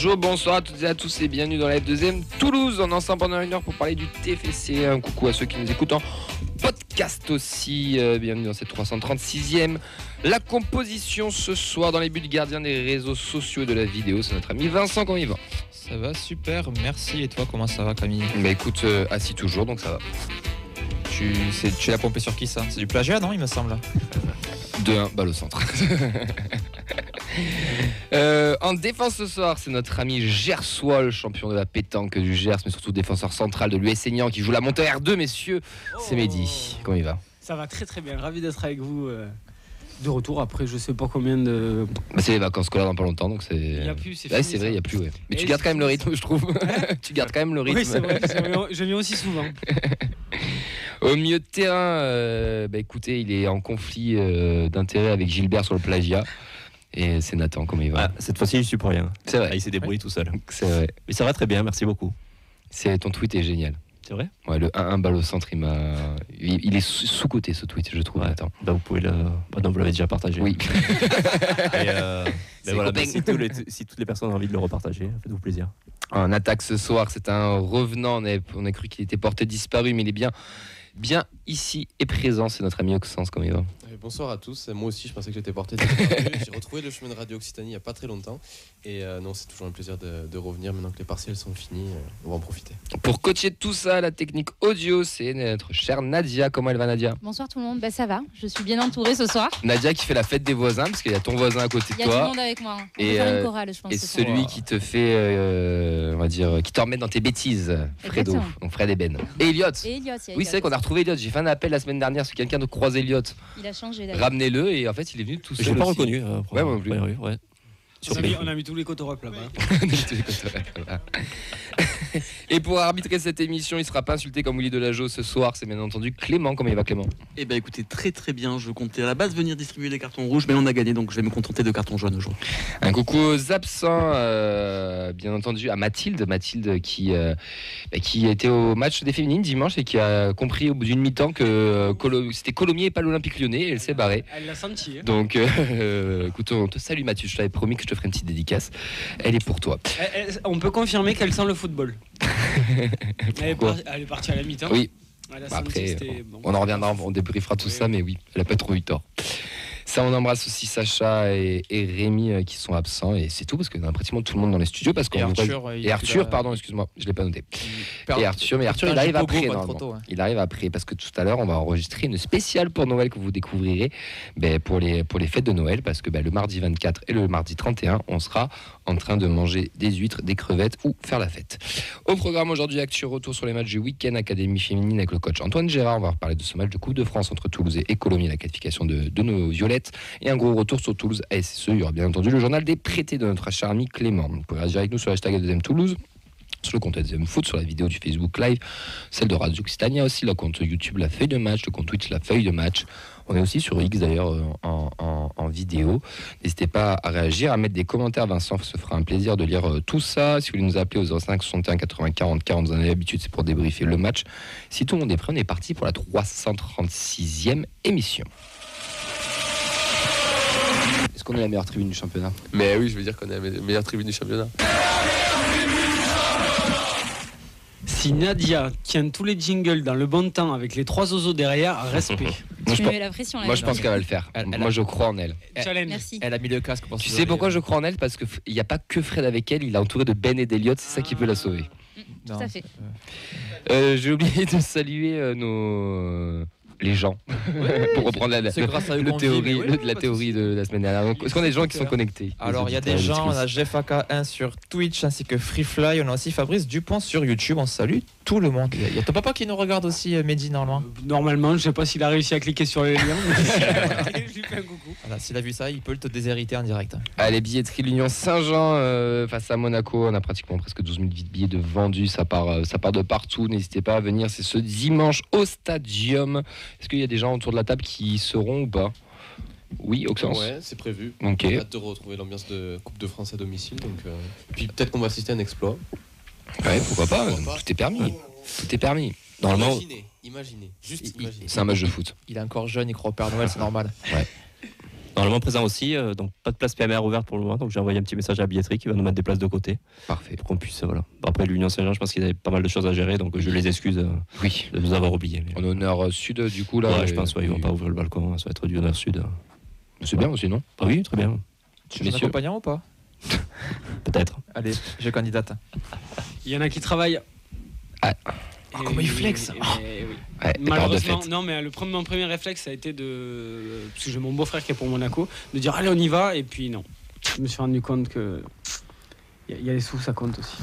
Bonsoir à toutes et à tous et bienvenue dans la F2M Toulouse. On est ensemble pendant une heure pour parler du TFC. Un coucou à ceux qui nous écoutent en podcast aussi. Bienvenue dans cette 336e. La composition ce soir dans les buts gardien des réseaux sociaux et de la vidéo, c'est notre ami Vincent. Comment il va? Ça va super, merci. Et toi, comment ça va, Camille? Bah écoute, assis toujours, donc ça va. Tu l'as pompé sur qui ça? C'est du plagiat, non, il me semble? 2-1, balle au centre. En défense ce soir, c'est notre ami Gersois, le champion de la pétanque du Gers, mais surtout défenseur central de l'US Aignan qui joue la montée R2, messieurs. C'est Mehdi. Comment il va? Ça va très très bien, ravi d'être avec vous. De retour après je sais pas combien de... Bah c'est les vacances scolaires dans pas longtemps, donc c'est... Il n'y a plus, c'est fini. Ouais, c'est vrai, il n'y a plus, ouais. Mais tu gardes quand même le rythme, je trouve. Tu gardes quand même le rythme. Oui, c'est vrai, je viens aussi souvent. Au milieu de terrain, bah écoutez, il est en conflit d'intérêt avec Gilbert sur le plagiat. Et c'est Nathan, comment il va? Cette fois-ci, je suis pour rien. C'est vrai. Il s'est débrouillé tout seul. C'est vrai. Mais ça va très bien, merci beaucoup. Ton tweet est génial. C'est vrai? Ouais, le 1-1 balle au centre, il est sous-côté ce tweet, je trouve. Ouais. Nathan. Bah, vous pouvez le... Bah, non, vous l'avez déjà partagé. Oui. Et voilà, si toutes les personnes ont envie de le repartager, faites-vous plaisir. En attaque ce soir, c'est un revenant. On a cru qu'il était porté disparu, mais il est bien ici et présent. C'est notre ami Oxens, comment il va? Bonsoir à tous, moi aussi je pensais que j'étais porté disparu. J'ai retrouvé le chemin de Radio Occitanie il n'y a pas très longtemps. Et non, c'est toujours un plaisir de revenir maintenant que les partiels sont finis, on va en profiter. Pour coacher tout ça, la technique audio, c'est notre chère Nadia. Comment elle va, Nadia? Bonsoir tout le monde, ça va, je suis bien entourée ce soir. Nadia qui fait la fête des voisins, parce qu'il y a ton voisin à côté de toi. Il y a tout le monde avec moi, on peut faire une chorale je pense. Et celui qui te fait, on va dire, qui te remet dans tes bêtises, Fredo, donc Fred et Ben. Et Elliot. Oui, c'est vrai qu'on a retrouvé Elliot, j'ai fait un appel la semaine dernière sur quelqu'un de croiser Elliot. Il a changé d'ailleurs. Ramenez-le et en fait il est venu tout seul. Je l'ai pas aussi. reconnu. Ouais, moi non plus. Ouais. On a mis tous les cotorop là-bas. Et pour arbitrer cette émission, il ne sera pas insulté comme Willy Delageau ce soir, c'est bien entendu Clément. Comment il va, Clément? Eh bien écoutez, très très bien, je comptais à la base venir distribuer des cartons rouges, mais on a gagné, donc je vais me contenter de cartons jaunes aujourd'hui. Un coucou aux absents, bien entendu à Mathilde qui était au match des féminines dimanche et qui a compris au bout d'une mi-temps que c'était Colomiers et pas l'Olympique Lyonnais, et elle s'est barrée. Elle l'a senti. Donc écoute, on te salue Mathieu, je t'avais promis que je te ferais une petite dédicace, elle est pour toi. On peut confirmer qu'elle sent le football. Elle est partie à la mi-temps. Oui. Après, on en reviendra, on débriefera tout ça, mais oui, elle n'a pas trop eu tort. Ça, on embrasse aussi Sacha et Rémi qui sont absents, et c'est tout parce qu'on a pratiquement tout le monde dans les studios parce qu'on Arthur, pardon, excuse-moi, je l'ai pas noté. Et Arthur, mais Arthur il arrive après, normalement. Il arrive après parce que tout à l'heure on va enregistrer une spéciale pour Noël que vous découvrirez pour les fêtes de Noël, parce que le mardi 24 et le mardi 31 on sera en train de manger des huîtres, des crevettes ou faire la fête. Au programme aujourd'hui, actu retour sur les matchs du week-end Académie féminine avec le coach Antoine Gérard. On va reparler de ce match de Coupe de France entre Toulouse et Colomiers, la qualification de nos violettes, et un gros retour sur Toulouse ASSE. Il y aura bien entendu le journal des prêtés de notre cher ami Clément. Vous pouvez réagir avec nous sur le hashtag F2M Toulouse, sur le compte F2M Foot, sur la vidéo du Facebook Live, celle de Radio Occitania aussi, le compte YouTube La Feuille de Match, le compte Twitch La Feuille de Match. On est aussi sur X d'ailleurs en vidéo. N'hésitez pas à réagir, à mettre des commentaires. Vincent se fera un plaisir de lire tout ça. Si vous voulez nous appeler au 05 61 80 40 40, vous en avez l'habitude, c'est pour débriefer le match. Si tout le monde est prêt, on est parti pour la 336e émission. Est-ce qu'on est la meilleure tribune du championnat? Mais oui, je veux dire qu'on est la meilleure tribune du championnat. Si Nadia tient tous les jingles dans le bon temps avec les 3 oiseaux derrière, respect. Tu me mets la pression là. Moi, je pense qu'elle va le faire. Moi, je crois en elle. Challenge. Merci. Elle a mis le casque pour Tu sais pourquoi je crois en elle? Parce qu'il n'y a pas que Fred avec elle, il est entouré de Ben et d'Eliott, c'est ça qui peut la sauver. Tout à fait. J'ai oublié de saluer les gens, pour reprendre la théorie de la semaine dernière. Est-ce qu'on a des gens qui sont connectés? Alors il y a des gens, on a Jeff AK1 sur Twitch ainsi que Freefly, on a aussi Fabrice Dupont sur YouTube, on salue tout le monde. Il y a ton papa qui nous regarde aussi, Mehdi, normalement. Normalement, je sais pas s'il a réussi à cliquer sur les liens, mais je lui fais un coucou. Voilà, s'il a vu ça, il peut te déshériter en direct. Allez, billetterie l'Union Saint-Jean face à Monaco, on a pratiquement presque 12 000 billets de vendus, ça part de partout, n'hésitez pas à venir, c'est ce dimanche au Stadium. Est-ce qu'il y a des gens autour de la table qui seront ou pas? Oui, Auxence. Ouais, c'est prévu. Ok. J'ai hâte de retrouver l'ambiance de Coupe de France à domicile, donc puis peut-être qu'on va assister à un exploit. Ouais, pourquoi pas, tout est permis. Tout est permis. Normalement, Imaginez. Juste imaginez. c'est un match de foot. Il est encore jeune, il croit au Père Noël, c'est normal. Ouais. Normalement présent aussi, donc pas de place PMR ouverte pour le moment, donc j'ai envoyé un petit message à la billetterie qui va nous mettre des places de côté. Parfait. Pour qu'on puisse, voilà. Après l'Union Saint-Jean, je pense qu'ils avaient pas mal de choses à gérer, donc je les excuse de nous avoir oubliés. En honneur sud, du coup, là. Ouais, je pense, ils vont pas ouvrir le balcon, ça va être du honneur sud. C'est bien aussi, non? Ah oui, très bien. Tu es accompagnant ou pas? Peut-être. Allez, je candidate. Il y en a qui travaillent. Comment il flex Malheureusement, non, mais mon premier réflexe, ça a été parce que j'ai mon beau-frère qui est pour Monaco, de dire allez, on y va, et puis non. Je me suis rendu compte que il y a les sous, ça compte aussi.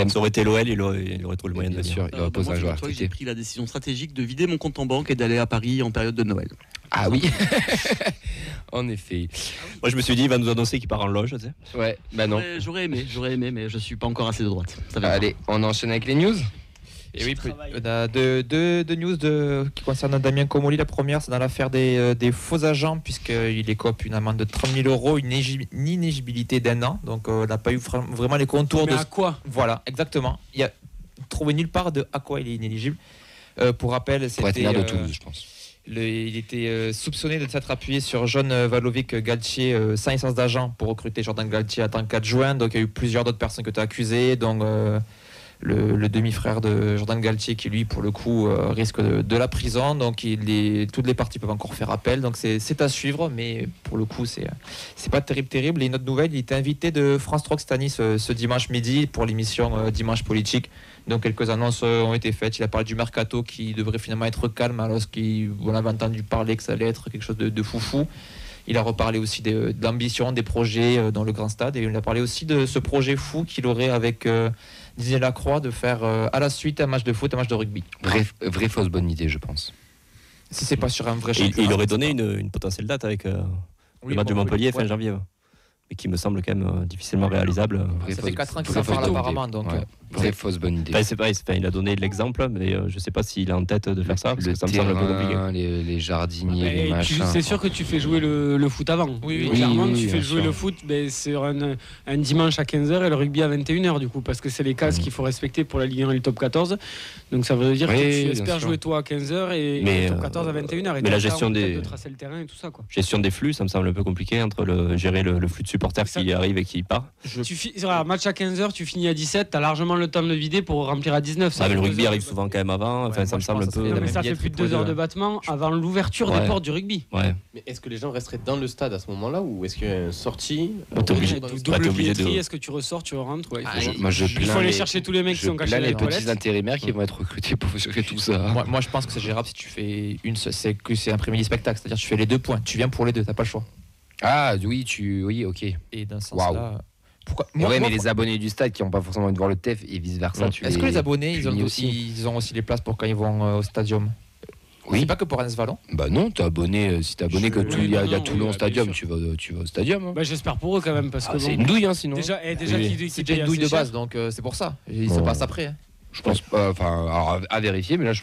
Ça aurait été l'OL, il aurait trouvé le moyen de venir. Sûr, il aurait posé un joueur. J'ai pris la décision stratégique de vider mon compte en banque et d'aller à Paris en période de Noël. Ah oui. En effet. Moi je me suis dit il va nous annoncer qu'il part en loge, tu sais. Ouais, bah non. J'aurais aimé, mais je suis pas encore assez de droite. Allez, on enchaîne avec les news. Et oui, on a deux news qui concernent Damien Comolli. La première, c'est dans l'affaire des faux agents, puisqu'il écope une amende de 30 000 €, une inéligibilité d'1 an. Donc, on n'a pas eu vraiment les contours mais à quoi? Voilà, exactement. Il n'y a trouvé nulle part à quoi il est inéligible. Pour rappel, c'était. Pour être maire de Toulouse, je pense. Il était soupçonné de s'être appuyé sur John Valovic Galtier sans licence d'agent pour recruter Jordan Galtier en tant qu'adjoint. Donc, il y a eu plusieurs d'autres personnes qui étaient accusées. Donc, le demi-frère de Jordan Galtier qui lui pour le coup risque de la prison, donc toutes les parties peuvent encore faire appel, donc c'est à suivre, mais pour le coup c'est pas terrible. Et une autre nouvelle, il était invité de France 3 Occitanie ce dimanche midi pour l'émission Dimanche Politique, donc quelques annonces ont été faites. Il a parlé du mercato qui devrait finalement être calme alors qu'on avait entendu parler que ça allait être quelque chose de foufou. Il a reparlé aussi de l'ambition, des projets dans le grand stade, et il a parlé aussi de ce projet fou qu'il aurait avec Didier Lacroix de faire à la suite un match de foot, un match de rugby. Vraie fausse bonne idée, je pense. Si c'est pas sur un vrai championnat. Il aurait donné une potentielle date avec le match de Montpellier fin janvier. Mais qui me semble quand même difficilement réalisable. Ça fait 4 ans qu'il s'en parle apparemment. Donc, vraie fausse bonne idée. C'est pas, il a donné l'exemple, mais je sais pas s'il a en tête de faire ça, parce que ça me semble un peu compliqué. Les jardiniers, les machins. C'est sûr que tu fais jouer le foot avant. Oui, clairement, tu fais jouer le foot sur un dimanche à 15h et le rugby à 21h, du coup, parce que c'est les cases qu'il faut respecter pour la Ligue 1 et le top 14. Donc ça veut dire que tu espères jouer toi à 15h et le top 14 à 21h. Mais la gestion de tracer le terrain et tout ça, quoi. Gestion des flux, ça me semble un peu compliqué entre gérer le flux de supporters qui arrive et qui part. Match à 15h, tu finis à 17, t'as largement le temps de le vider pour remplir à 19. Mais le rugby arrive souvent quand même avant, enfin, ça me semble un peu. Mais ça fait plus de 2 heures de battement avant l'ouverture des portes du rugby. Ouais. Mais est-ce que les gens resteraient dans le stade à ce moment-là ou est-ce qu'il y a une sortie? Double billetterie, est-ce que tu ressors, tu rentres? Il faut aller chercher tous les mecs qui sont cachés dans les toilettes. Les petits intérimaires qui vont être recrutés pour gérer tout ça. Moi, je pense que c'est gérable si tu fais c'est un après-midi spectacle, c'est-à-dire tu fais les 2 points, tu viens pour les 2, t'as pas le choix. Ah oui, ok. Et d'un sens là. Pourquoi mais les abonnés du stade qui n'ont pas forcément envie de voir le TEF et vice versa. Est-ce que les abonnés ils ont aussi les places pour quand ils vont au stadium? Oui. C'est pas que pour Reims Vallon. Bah non, t'es abonné. Si t'es abonné que il y a Toulon Stadium, tu vas au stadium. Hein. Bah j'espère pour eux quand même parce que c'est une douille sinon. Déjà c'est déjà une douille de base, donc c'est pour ça. Il se passe après. Je pense pas, à vérifier, mais là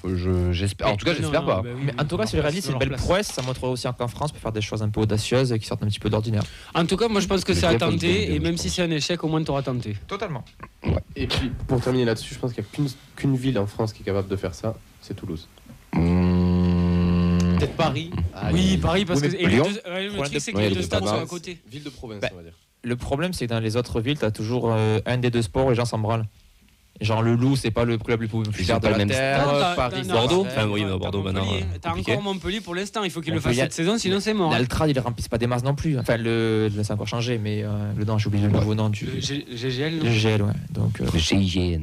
j'espère. En tout cas, j'espère pas. Bah oui, mais en tout cas, si le rallye c'est une belle prouesse, ça montre aussi qu'en France, on peut faire des choses un peu audacieuses et qui sortent un petit peu d'ordinaire. En tout cas, moi je pense que c'est à tenter, et même si c'est un échec, au moins tu auras tenté. Totalement. Ouais. Et puis pour terminer là-dessus, je pense qu'il n'y a qu'une ville en France qui est capable de faire ça, c'est Toulouse. Peut-être Paris. Oui, Paris, parce que Lyon. Le truc c'est que les 2 stades sont à côté. Ville de province, on va dire. Le problème, c'est que dans les autres villes, tu as toujours un des 2 sports où les gens s'en branlent. Genre le Loup, c'est pas le club le plus populaire de la Terre. Paris, Bordeaux. Enfin oui, Bordeaux maintenant. T'as encore Montpellier pour l'instant. Il faut qu'il le fasse cette saison, sinon c'est mort. L'Altrad, ils remplissent pas des masses non plus. Enfin, ça a encore changé, mais le nom, j'ai oublié le nouveau nom du. GGL. Le GGL, ouais. Donc. Le GIGN.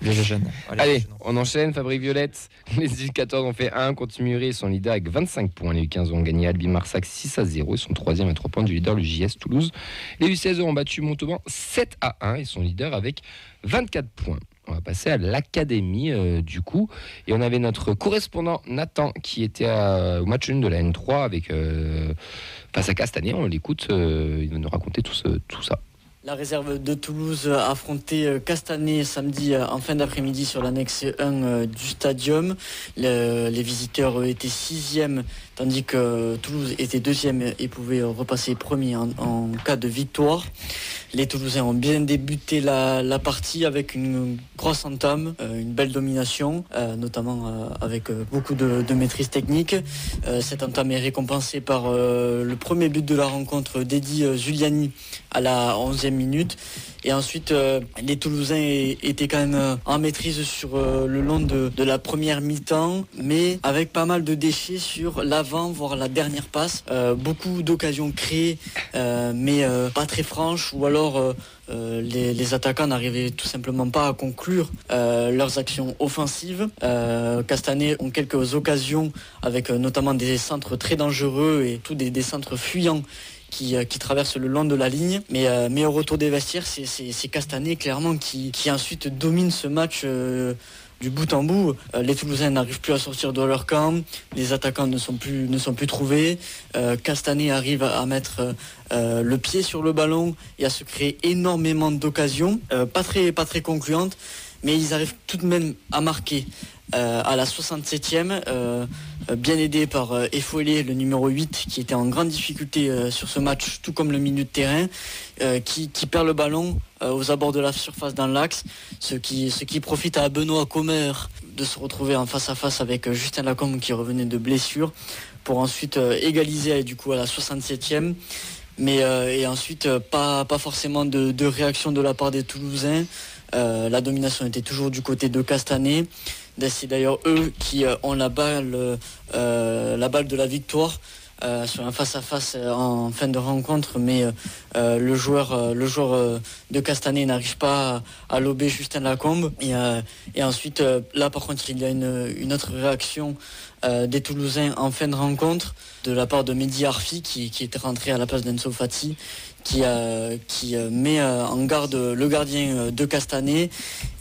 Le GGN. Allez, on enchaîne. Fabrique Violette. Les U14 ont fait 1 contre Muret. Ils sont leaders avec 25 points. Les U15 ont gagné Albi Marsac 6-0. Ils sont 3e à 3 points du leader, le JS Toulouse. Les U16 ont battu Montauban 7-1. Ils sont leaders avec 24 points. On va passer à l'académie du coup. Et on avait notre correspondant Nathan qui était au match 1 de la N3 avec face à Castanet. On l'écoute, il va nous raconter tout ça. La réserve de Toulouse a affronté Castanet samedi en fin d'après-midi sur l'annexe 1 du stadium. Les visiteurs étaient 6e, tandis que Toulouse était 2e et pouvait repasser premier en cas de victoire. Les Toulousains ont bien débuté la partie avec une grosse entame, une belle domination, notamment avec beaucoup de maîtrise technique. Cette entame est récompensée par le premier but de la rencontre d'Eddy Giuliani à la 11e minute. Et ensuite, les Toulousains étaient quand même en maîtrise sur le long de la première mi-temps, mais avec pas mal de déchets sur l'avant, voire la dernière passe. Beaucoup d'occasions créées, mais pas très franches, ou alors les attaquants n'arrivaient tout simplement pas à conclure leurs actions offensives. Castanet ont quelques occasions, avec notamment des centres très dangereux et tous des centres fuyants qui traverse le long de la ligne. Mais au retour des vestiaires, c'est Castanet clairement qui ensuite domine ce match du bout en bout. Les Toulousains n'arrivent plus à sortir de leur camp, les attaquants ne sont plus trouvés. Castanet arrive à mettre le pied sur le ballon et à se créer énormément d'occasions, pas très concluantes, mais ils arrivent tout de même à marquer. À la 67e, bien aidé par Efouélé, le numéro 8, qui était en grande difficulté sur ce match, tout comme le milieu de terrain, qui perd le ballon aux abords de la surface dans l'axe, ce qui profite à Benoît Commer de se retrouver en face à face avec Justin Lacombe qui revenait de blessure, pour ensuite égaliser du coup à la 67e. Mais et ensuite pas forcément de réaction de la part des Toulousains. La domination était toujours du côté de Castanet. C'est d'ailleurs eux qui ont la balle de la victoire sur un face-à-face en fin de rencontre, mais le joueur de Castanet n'arrive pas à lober Justin Lacombe. Et ensuite, là par contre, il y a une autre réaction des Toulousains en fin de rencontre de la part de Mehdi Arfi qui était rentré à la place d'Enzo Fati, qui met en garde le gardien de Castanet,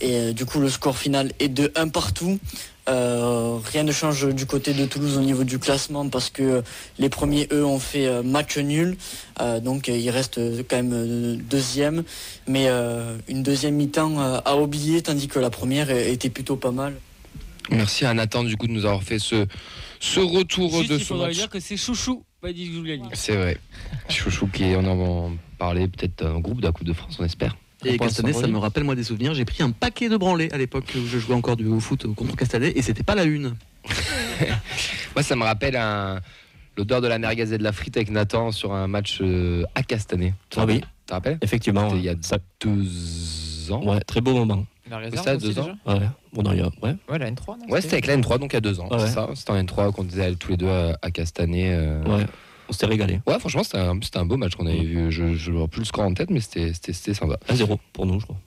et du coup le score final est de 1 partout. Rien ne change du côté de Toulouse au niveau du classement, parce que les premiers, eux, ont fait match nul, donc ils restent quand même deuxième, mais une deuxième mi-temps à oublier, tandis que la première était plutôt pas mal. Merci à Nathan du coup de nous avoir fait ce retour juste, de il ce faudrait match. dire que c'est Chouchou, pas Eddy Giuliani. C'est vrai. Chouchou on en parlait peut-être un groupe de la Coupe de France, on espère. Et Castanet, ça me rappelle moi des souvenirs. J'ai pris un paquet de branlés à l'époque où je jouais encore au foot contre Castanet, et c'était pas la une. Moi, ça me rappelle l'odeur de la merguez et de la frite avec Nathan sur un match à Castanet. Ah oui, tu te rappelles? Effectivement. C'était il y a 2 ans. Ouais, très beau moment. La réserve, ça, 2 ans. Ouais, bon, non, ouais, la N3. Non, ouais, c'était avec la N3, donc il y a 2 ans. Ah ouais. C'est ça. C'était en N3 qu'on était allés tous les deux à Castanet. Ouais, on s'était régalé. Ouais, franchement, c'était un beau match qu'on avait vu. Je vois plus le score en tête, mais c'était sympa. 1-0 pour nous, je crois.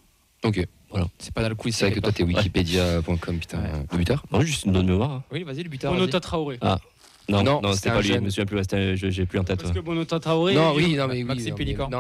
Ok. Voilà. C'est pas dans le quiz. C'est vrai que toi, t'es Wikipédia.com, putain. Ouais. Le buteur? Non, juste une bonne mémoire. Hein. Oui, vas-y, le buteur. Bonota Traoré. Ah. Non, c'était pas lui, jeune. je me souviens plus, j'ai plus en tête. Parce que Bonota Traoré. Non, oui, non, mais Maxime Pélican.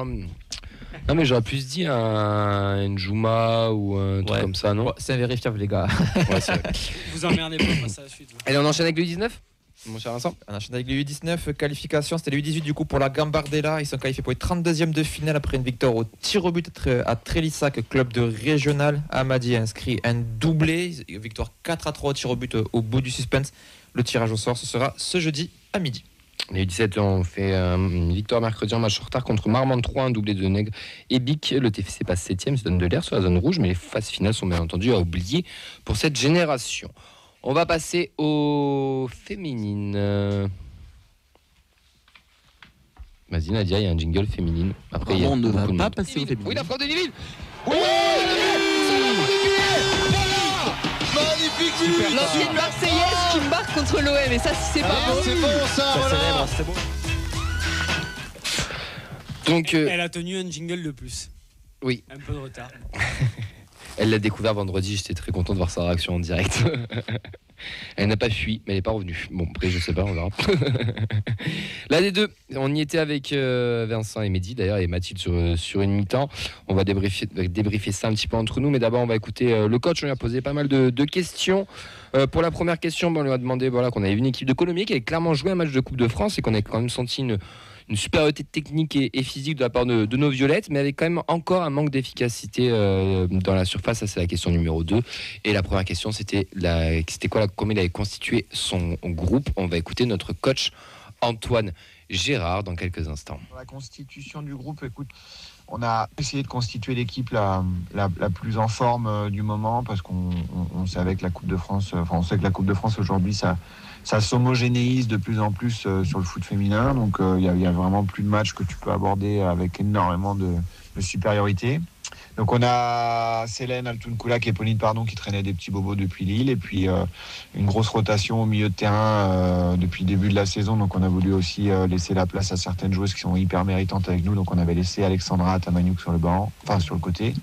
Non, mais j'aurais plus dit un Njuma ou un truc comme ça, non? Ouais, c'est invérifiable, les gars. Ouais, c'est vrai. Vous emmerdez pas, on passe à la suite. Allez, on enchaîne avec le 19, mon cher Vincent. On enchaîne avec les U19 qualification. C'était les U18 du coup pour la Gambardella. Ils sont qualifiés pour les 32e de finale après une victoire au tir au but à Trélissac, club de régional. Amadi a inscrit un doublé. Victoire 4-3 au tir au but au bout du suspense. Le tirage au sort, ce sera ce jeudi à midi. Les U17 ont fait une victoire mercredi en match en retard contre Marmande 3, un doublé de Nègre et Bic. Le TFC passe 7e, se donne de l'air sur la zone rouge, mais les phases finales sont bien entendu à oublier pour cette génération. On va passer aux féminines. Vas-y Nadia, il y a un jingle féminine. Après, on ne va pas passer aux féminines. Oui, la frappe de Niville. Oui, magnifique but. L'ancienne Marseillaise qui marque contre l'OM, et ça, c'est pas beau. C'est bon ça, voilà. C'est beau. Donc, elle a tenu un jingle de plus. Oui. Un peu de retard. Elle l'a découvert vendredi, j'étais très content de voir sa réaction en direct. Elle n'a pas fui, mais elle n'est pas revenue. Bon, après, je sais pas, on verra. Là, des deux, on y était avec Vincent et Mehdi, d'ailleurs, et Mathilde sur une mi-temps. On va débriefer ça un petit peu entre nous, mais d'abord, on va écouter le coach. On lui a posé pas mal de questions. Pour la première question, on lui a demandé qu'on avait une équipe de Colomiers qui avait clairement joué un match de Coupe de France et qu'on avait quand même senti une supériorité technique et physique de la part de nos violettes, mais avec quand même encore un manque d'efficacité dans la surface. Ça, c'est la question numéro 2. Et la première question, c'était comment il avait constitué son groupe. On va écouter notre coach Antoine Gérard dans quelques instants. La constitution du groupe, écoute, on a essayé de constituer l'équipe la plus en forme du moment, parce qu'on savait que la Coupe de France, on sait que la Coupe de France aujourd'hui, ça s'homogénéise de plus en plus sur le foot féminin. Donc il y a vraiment plus de matchs que tu peux aborder avec énormément de supériorité. Donc on a Célène Altounkoulak et Pauline Pardon qui traînaient des petits bobos depuis Lille, et puis une grosse rotation au milieu de terrain depuis le début de la saison. Donc on a voulu aussi laisser la place à certaines joueuses qui sont hyper méritantes avec nous. Donc on avait laissé Alexandra Atamaniuk sur le banc, enfin sur le côté.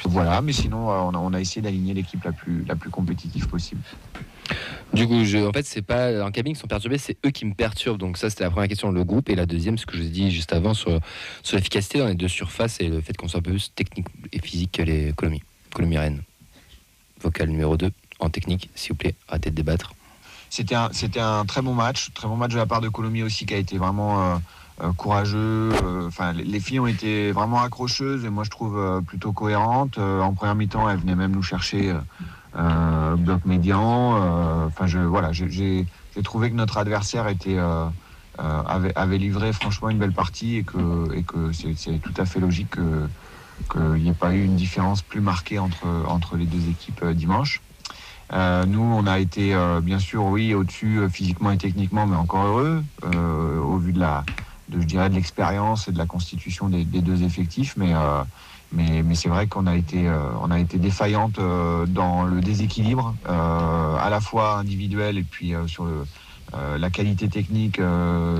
Voilà, mais sinon on a essayé d'aligner l'équipe la plus compétitive possible. Du coup, en fait, c'est pas en cabine qui sont perturbés, c'est eux qui me perturbent. Donc ça, c'était la première question, le groupe. Et la deuxième, ce que je vous ai dit juste avant sur l'efficacité dans les deux surfaces et le fait qu'on soit un peu plus technique et physique que les Colombie Rennes. Vocal numéro 2, en technique, s'il vous plaît, arrêtez de débattre. C'était un très bon match de la part de Colombie aussi, qui a été vraiment courageux. Les filles ont été vraiment accrocheuses et moi je trouve plutôt cohérentes. En première mi-temps, elles venaient même nous chercher bloc médian. J'ai trouvé que notre adversaire avait livré franchement une belle partie, et que c'est tout à fait logique qu'il n'y ait pas eu une différence plus marquée entre les deux équipes dimanche. Nous, on a été bien sûr, oui, au-dessus physiquement et techniquement, mais encore heureux au vu de l'expérience et de la constitution des deux effectifs. Mais c'est vrai qu'on a été défaillante dans le déséquilibre, à la fois individuel et puis sur la qualité technique,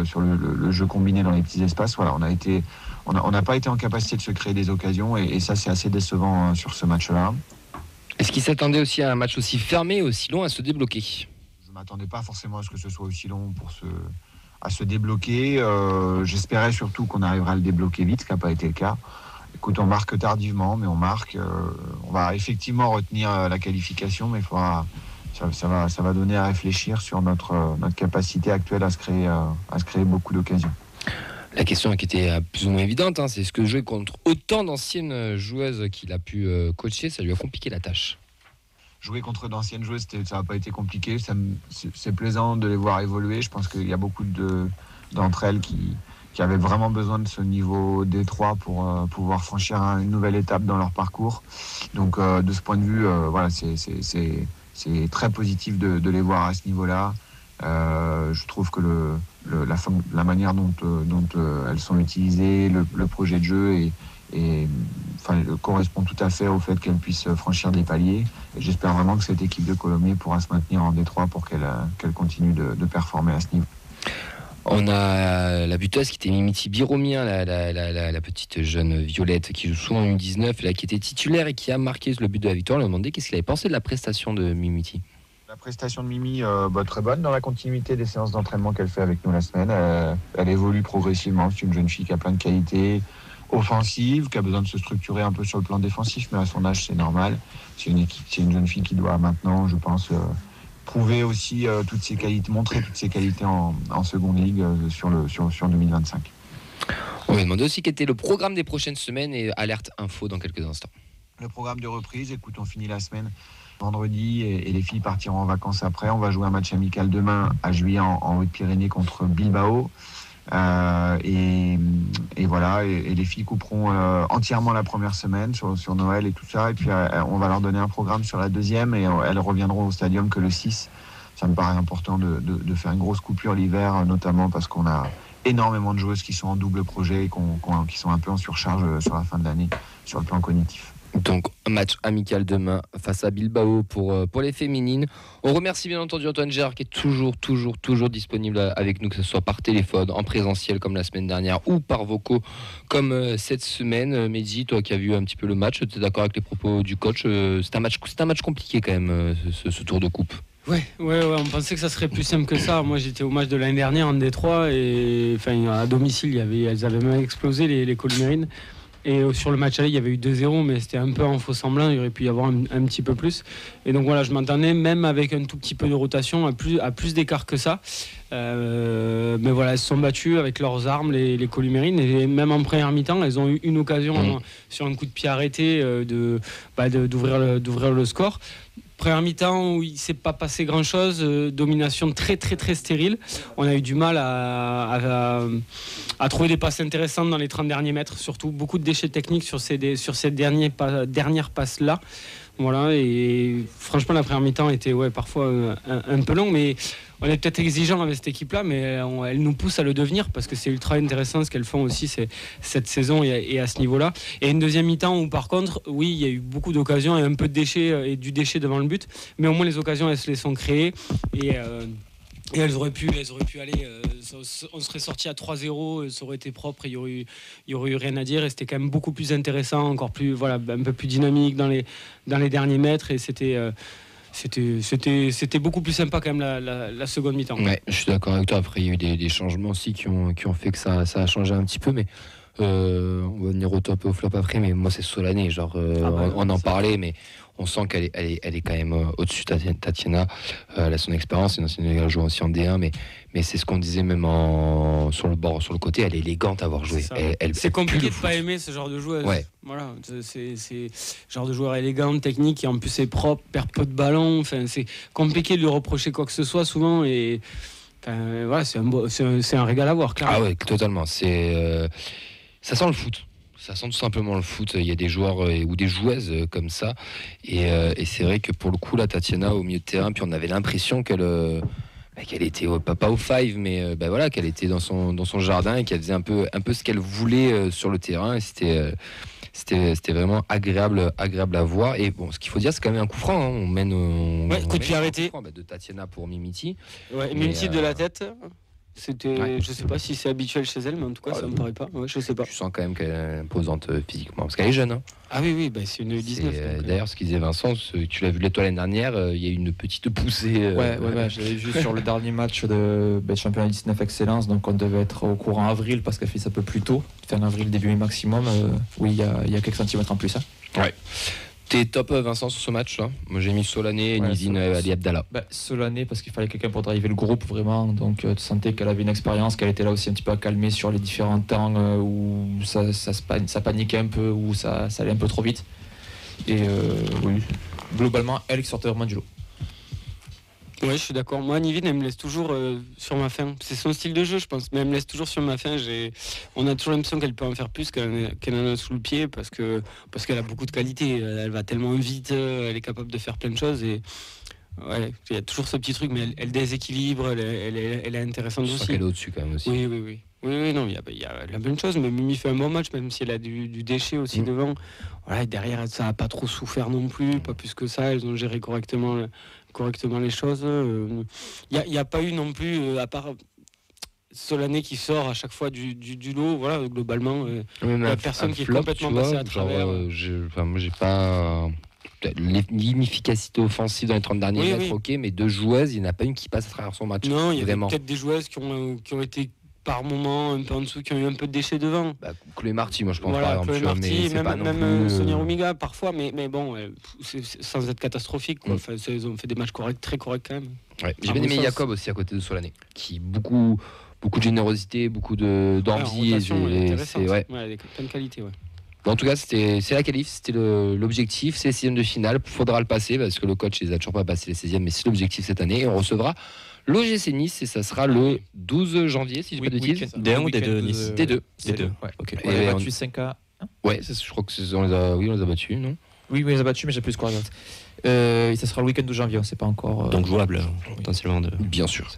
sur le jeu combiné dans les petits espaces. Voilà, on n'a pas été en capacité de se créer des occasions, et ça, c'est assez décevant sur ce match-là. Est-ce qu'il s'attendait aussi à un match aussi fermé, aussi long à se débloquer ? Je ne m'attendais pas forcément à ce que ce soit aussi long à se débloquer. J'espérais surtout qu'on arriverait à le débloquer vite, ce qui n'a pas été le cas. Écoute, on marque tardivement, mais on marque. On va effectivement retenir la qualification, mais ça va donner à réfléchir sur notre capacité actuelle à se créer beaucoup d'occasions. La question qui était plus ou moins évidente, c'est est-ce que jouer contre autant d'anciennes joueuses qu'il a pu coacher, ça lui a compliqué la tâche ? Jouer contre d'anciennes joueuses, ça n'a pas été compliqué. C'est plaisant de les voir évoluer. Je pense qu'il y a beaucoup d'entre elles qui avaient vraiment besoin de ce niveau D3 pour pouvoir franchir une nouvelle étape dans leur parcours. Donc de ce point de vue, c'est très positif de les voir à ce niveau-là. Je trouve que la manière dont elles sont utilisées, le projet de jeu correspond tout à fait au fait qu'elles puissent franchir des paliers. Et j'espère vraiment que cette équipe de Colomiers pourra se maintenir en D3 pour qu'elle continue de performer à ce niveau. On a la buteuse qui était Mimiti Biromien, la petite jeune Violette qui joue souvent en U19, qui était titulaire et qui a marqué le but de la victoire. On lui a demandé qu'est-ce qu'il avait pensé de la prestation de Mimiti. La prestation de Mimi, très bonne dans la continuité des séances d'entraînement qu'elle fait avec nous la semaine. Elle évolue progressivement. C'est une jeune fille qui a plein de qualités offensives, qui a besoin de se structurer un peu sur le plan défensif, mais à son âge, c'est normal. C'est une jeune fille qui doit maintenant, je pense, prouver aussi toutes ses qualités, montrer toutes ses qualités en seconde ligue sur 2025. On va demander aussi quel était le programme des prochaines semaines, et alerte info dans quelques instants. Le programme de reprise, écoute, on finit la semaine vendredi et les filles partiront en vacances après. On va jouer un match amical demain à Juillet en Haute-Pyrénées contre Bilbao. Et voilà, et les filles couperont entièrement la première semaine sur Noël et tout ça. Et puis on va leur donner un programme sur la deuxième, et elles reviendront au stadium que le 6. Ça me paraît important de faire une grosse coupure l'hiver, notamment parce qu'on a énormément de joueuses qui sont en double projet et qui sont un peu en surcharge sur la fin de l'année sur le plan cognitif. Donc un match amical demain face à Bilbao pour les féminines. On remercie bien entendu Antoine Gérard qui est toujours disponible avec nous, que ce soit par téléphone, en présentiel comme la semaine dernière, ou par vocaux comme cette semaine. Mehdi, toi qui as vu un petit peu le match, tu es d'accord avec les propos du coach? C'est un match compliqué quand même, ce tour de coupe. Ouais, on pensait que ça serait plus simple que ça. Moi, j'étais au match de l'année dernière en D3 et à domicile, elles avaient même explosé les Colmérines. Et sur le match aller, il y avait eu 2-0, mais c'était un peu en faux semblant. Il aurait pu y avoir un petit peu plus. Et donc voilà, je m'entendais même avec un tout petit peu de rotation à plus d'écart que ça. Mais voilà, elles se sont battues avec leurs armes, les Columérines. Et même en première mi-temps, elles ont eu une occasion sur un coup de pied arrêté d'ouvrir le score. Première mi-temps où il ne s'est pas passé grand-chose, domination très très très stérile. On a eu du mal à trouver des passes intéressantes dans les 30 derniers mètres, surtout beaucoup de déchets techniques sur ces dernières passes-là. Voilà, et franchement la première mi-temps était parfois un peu long, mais on est peut-être exigeant avec cette équipe-là, mais elle nous pousse à le devenir parce que c'est ultra intéressant ce qu'elles font aussi cette saison et à ce niveau-là. Et une deuxième mi-temps où par contre, oui, il y a eu beaucoup d'occasions et un peu de déchets et du déchet devant le but, mais au moins les occasions elles se les sont créées et elles auraient pu aller. On serait sorti à 3-0, ça aurait été propre, et il y aurait eu rien à dire, et c'était quand même beaucoup plus intéressant, encore plus un peu plus dynamique dans les derniers mètres, et c'était beaucoup plus sympa quand même la seconde mi-temps. Ouais, je suis d'accord avec toi. Après, il y a eu des changements aussi qui ont fait que ça a changé un petit peu, mais on va venir au top et au flop après. Mais moi, c'est Solaney. On en parlait, mais on sent qu'elle est quand même au-dessus de Tatiana. Elle a son expérience, c'est une ancienne joueuse aussi en D1, mais c'est ce qu'on disait même sur le côté. Elle est élégante à avoir joué. C'est compliqué de pas aimer ce genre de joueuse. Ouais. Voilà, c'est genre de joueur élégante, technique, qui en plus est propre, perd peu de ballon. Enfin, c'est compliqué de lui reprocher quoi que ce soit souvent, et voilà, c'est un régal à voir, clairement. Ah ouais, totalement. Ça sent le foot. Ça sent tout simplement le foot. Il y a des joueurs ou des joueuses comme ça. Et c'est vrai que pour le coup, la Tatiana au milieu de terrain, puis on avait l'impression qu'elle était pas au five, mais voilà, qu'elle était dans son jardin et qu'elle faisait un peu ce qu'elle voulait sur le terrain. Et c'était vraiment agréable à voir. Et bon, ce qu'il faut dire, c'est quand même un coup franc. Hein. On mène coup de pied arrêté de Tatiana pour Mimiti. Ouais, Mimiti de la tête. Je sais pas si c'est habituel chez elle, mais en tout cas, ça me paraît pas. Ouais, je sais pas. Tu sens quand même qu'elle est imposante physiquement, parce qu'elle est jeune. Hein. Ah oui, c'est une 19. D'ailleurs, ce qu'il disait Vincent, tu l'as vu l'étoile l'année dernière, il y a eu une petite poussée. Ouais, j'avais vu sur le dernier match de championnat 19 Excellence, donc on devait être au courant avril, parce qu'elle fait ça un peu plus tôt, fin avril, début mai maximum. Oui, il y a quelques centimètres en plus. Hein. Ouais. T'es top, Vincent, sur ce match-là? Moi, j'ai mis Solaney, Nizine, Ali Abdallah. Solaney, parce qu'il fallait quelqu'un pour driver le groupe, vraiment. Donc, tu sentais qu'elle avait une expérience, qu'elle était là aussi un petit peu à calmer sur les différents temps où ça paniquait un peu, où ça allait un peu trop vite. Et oui, globalement, elle qui sortait vraiment du lot. Ouais, je suis d'accord. Moi, Nivine, elle me laisse toujours sur ma faim. C'est son style de jeu, je pense. Mais elle me laisse toujours sur ma faim. On a toujours l'impression qu'elle peut en faire plus, qu'elle en a sous le pied, parce qu'elle a beaucoup de qualité. Elle va tellement vite, elle est capable de faire plein de choses. Et ouais, il y a toujours ce petit truc, mais elle déséquilibre, elle est intéressante aussi. Elle est au-dessus quand même aussi. Oui, non, il y a la bonne chose, mais Mimi fait un bon match, même si elle a du déchet aussi devant. Voilà, derrière, ça n'a pas trop souffert non plus, pas plus que ça. Elles ont géré correctement les choses. Il n'y a pas eu non plus, à part Solaney qui sort à chaque fois du lot, voilà, globalement, il n'y a personne qui est complètement passé à travers. Moi, j'ai pas... L'inefficacité offensive dans les 30 derniers mètres, ok, mais deux joueuses, il n'y en a pas une qui passe à travers son match. Non, il y a peut-être des joueuses qui ont été par moment un peu en dessous, qui ont eu un peu de déchets devant. Chloé Marty, moi je pense, voilà, par exemple. Chloé Marty, mais même Sonia Romiga parfois, mais bon, sans être catastrophique, quoi. Enfin, ils ont fait des matchs très corrects quand même. Ouais. J'ai bien aimé Jacob aussi à côté de Solaney, qui beaucoup de générosité, beaucoup d'envie. Elle a plein de qualités, ouais. En tout cas, c'est la qualif, c'était l'objectif, c'est les 6e de finale. Il faudra le passer parce que le coach les a toujours pas passé les 16e, mais c'est l'objectif cette année. Et on recevra l'OGC Nice et ça sera le 12 janvier, si je ne dis pas de bêtises. D1 ou D2 Nice D2. Ouais, ok. On a battu 5-1. Ouais, je crois qu'on les a battus, non? Oui, on les a battus, mais j'ai plus quoi. Et ça sera le week-end de janvier, c'est pas encore. Donc jouable, potentiellement. Bien sûr.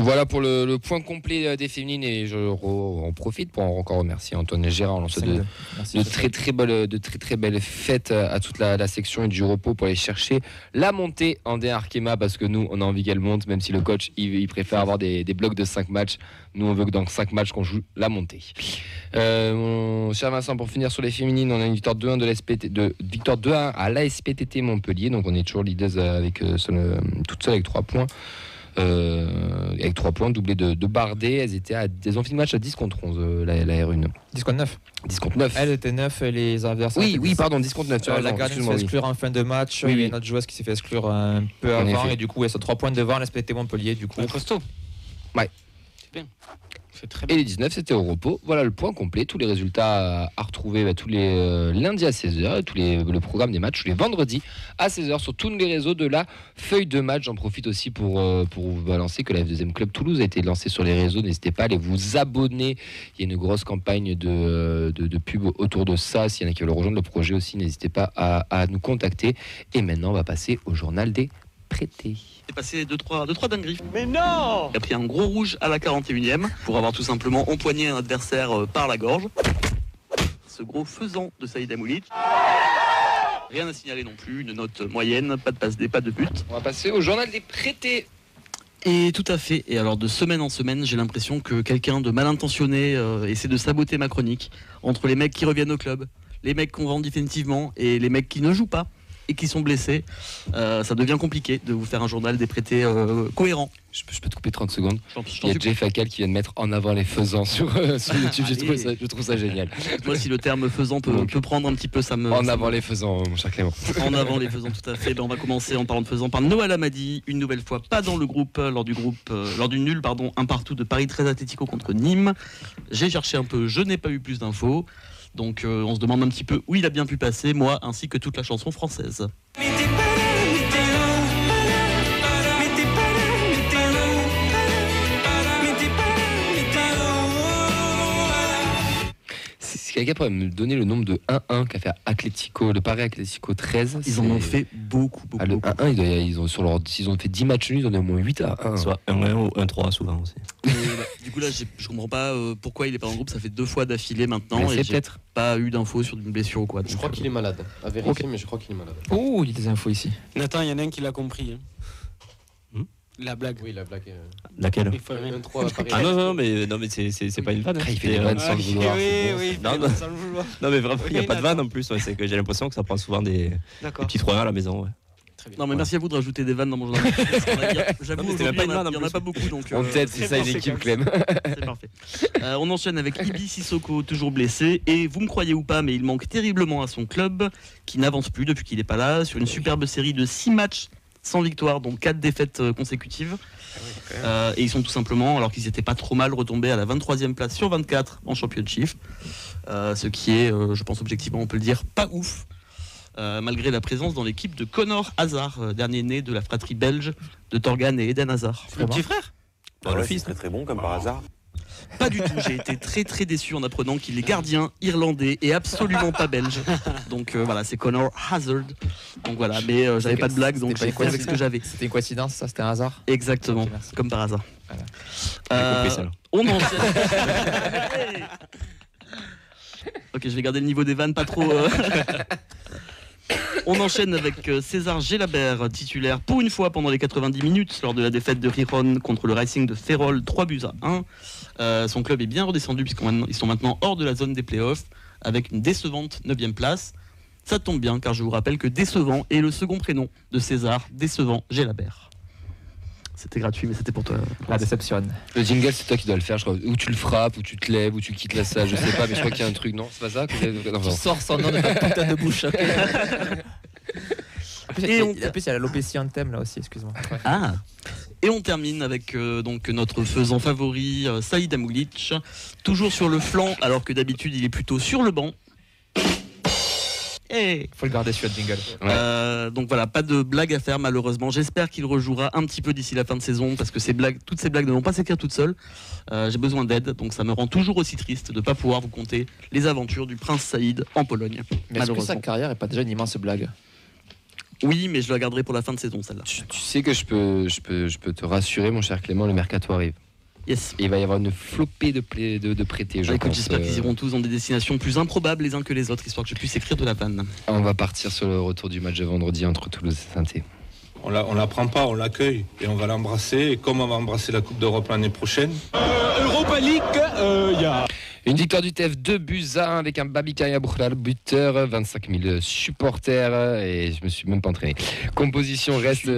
Voilà pour le point complet des féminines, et en profite pour encore remercier Antoine et Gérard. On lance de très très belles fêtes à toute la section et du repos pour aller chercher la montée en D1 Arkema, parce que nous on a envie qu'elle monte, même si le coach il préfère avoir des blocs de 5 matchs. Nous on veut que dans 5 matchs qu'on joue la montée. Mon cher Vincent, pour finir sur les féminines, on a une victoire 2-1 victoire 2-1 à l'ASPTT Montpellier, donc on est toujours leaders avec toute seule avec 3 points. avec 3 points, doublé de Bardet. Elles ont fini le match à 10 contre 11, la R1. 10 contre 9. 10 contre 9. Elle était 9 et les adversaires. Oui, pardon, 10 contre 9. La gardienne s'est fait exclure en fin de match. Il y a une autre joueuse qui s'est fait exclure un peu avant. Et du coup, elles sont 3 points devant. Elle Montpellier. Du coup, costaud. Ouais. C'est bien. Très bien. Et les 19, c'était au repos. Voilà le point complet. Tous les résultats à retrouver tous les lundis à 16h. Le programme des matchs tous les vendredis à 16h sur tous les réseaux de la feuille de match. J'en profite aussi pour vous balancer que la F2e Club Toulouse a été lancée sur les réseaux. N'hésitez pas à aller vous abonner. Il y a une grosse campagne de pub autour de ça. S'il y en a qui veulent rejoindre le projet aussi, n'hésitez pas à nous contacter. Et maintenant, on va passer au journal des prêtés. C'est passé 2-3 dingueries. Mais non! Il a pris un gros rouge à la 41e pour avoir tout simplement empoigné un adversaire par la gorge. Ce gros faisant de Saïd Amoulic. Rien à signaler non plus, une note moyenne, pas de passe D, pas de but. On va passer au journal des prêtés. Et tout à fait. Et alors de semaine en semaine, j'ai l'impression que quelqu'un de mal intentionné essaie de saboter ma chronique. Entre les mecs qui reviennent au club, les mecs qu'on vend définitivement et les mecs qui ne jouent pas et qui sont blessés, ça devient compliqué de vous faire un journal des prêtés cohérent. Je peux te couper 30 secondes. Il y a Jeff Facal qui vient de mettre en avant les faisans sur YouTube. Je trouve ça génial. Moi, si le terme faisant peut prendre un petit peu, ça me... En avant les faisans, mon cher Clément. En avant les faisans, tout à fait. On va commencer en parlant de faisans par Noël Amadi, une nouvelle fois pas dans le groupe, lors du nul, un partout de Paris 13 Atlético contre Nîmes. J'ai cherché un peu, je n'ai pas eu plus d'infos. Donc on se demande un petit peu où il a bien pu passer, moi ainsi que toute la chanson française. Si quelqu'un pourrait me donner le nombre de 1-1 qu'a fait Atlético, le Paris Atlético 13. Ils en ont fait beaucoup. Le 1-1, s'ils ont fait 10 matchs nuls, ils en ont au moins 8 à 1. Soit 1-1 ou 1-3 souvent aussi. Du coup là, je comprends pas pourquoi il est pas dans le groupe, ça fait 2 fois d'affilée maintenant. Mais et j'ai peut-être pas eu d'infos sur une blessure ou quoi. Je crois qu'il est malade. À vérifier, mais je crois qu'il est malade. Oh, il y a des infos ici. Nathan, il y en a un qui l'a compris. La blague. Oui, la blague. Laquelle? Ah non, mais c'est pas une vanne. Il fait des vannes sans le vouloir. Oui, sans le vouloir. Non, mais vraiment, il n'y a pas de vanne en plus. C'est que j'ai l'impression que ça prend souvent des petits trous à la maison. Ouais. Non, mais merci à vous de rajouter des vannes dans mon journal. J'avoue, il n'y en a pas beaucoup. Donc, peut-être, c'est ça une équipe, Clem. C'est parfait. On enchaîne avec Ibi Sissoko, toujours blessé. Et vous me croyez ou pas, mais il manque terriblement à son club, qui n'avance plus depuis qu'il n'est pas là, sur une superbe série de 6 matchs sans victoire, donc 4 défaites consécutives. Et ils sont tout simplement, alors qu'ils n'étaient pas trop mal, retombés à la 23e place sur 24 en Championship. Ce qui est, je pense objectivement, on peut le dire, pas ouf. Malgré la présence dans l'équipe de Connor Hazard, dernier né de la fratrie belge de Torgan et Eden Hazard. C'est le petit frère. Le fils, très bon comme par hasard. Pas du tout, j'ai été très déçu en apprenant qu'il est gardien irlandais et absolument pas belge. Donc voilà, c'est Connor Hazard. Donc voilà, mais j'avais pas de blague, donc j'ai fait avec ce que j'avais. C'était une coïncidence, ça, c'était un hasard. Exactement, okay, comme par hasard. Voilà. On enchaîne. Ok, je vais garder le niveau des vannes, pas trop. On enchaîne avec César Gelabert, titulaire pour une fois pendant les 90 minutes lors de la défaite de Riron contre le Racing de Ferrol, 3-1. Son club est bien redescendu puisqu'ils sont maintenant hors de la zone des playoffs avec une décevante 9e place. Ça tombe bien car je vous rappelle que Décevant est le second prénom de César Décevant Gelabert. C'était gratuit, mais c'était pour toi. La déception. Le jingle, c'est toi qui dois le faire, je crois. Ou tu le frappes, ou tu te lèves, ou tu quittes la salle, je sais pas, mais je crois qu'il y a un truc, non? C'est pas ça? Tu sors son nom de ta putain de bouche. En plus, il y a l'alopécie en thème là aussi, excuse-moi. Ouais. Ah. Et on termine avec donc notre faisant favori, Saïd Amoulic, toujours sur le flanc, alors que d'habitude il est plutôt sur le banc. Hey. Faut le garder sur le jingle. Donc voilà, pas de blague à faire malheureusement. J'espère qu'il rejouera un petit peu d'ici la fin de saison parce que toutes ces blagues ne vont pas s'écrire toutes seules. J'ai besoin d'aide, donc ça me rend toujours aussi triste de ne pas pouvoir vous conter les aventures du prince Saïd en Pologne. Mais est-ce que sa carrière n'est pas déjà une immense blague? Oui, mais je la garderai pour la fin de saison celle-là. Tu sais que je peux te rassurer, mon cher Clément, le mercato arrive. Yes. Et il va y avoir une flopée de prêtés. J'espère qu'ils iront tous dans des destinations plus improbables les uns que les autres, histoire que je puisse écrire de la vanne. On va partir sur le retour du match de vendredi entre Toulouse et Saint-Étienne. On la prend pas, on l'accueille et on va l'embrasser. Et comme on va embrasser la Coupe d'Europe l'année prochaine. Europa League, il y a... Une victoire du TF 2-1 avec un Babikaya Bouhlal buteur, 25 000 supporters et je me suis même pas entraîné. Composition reste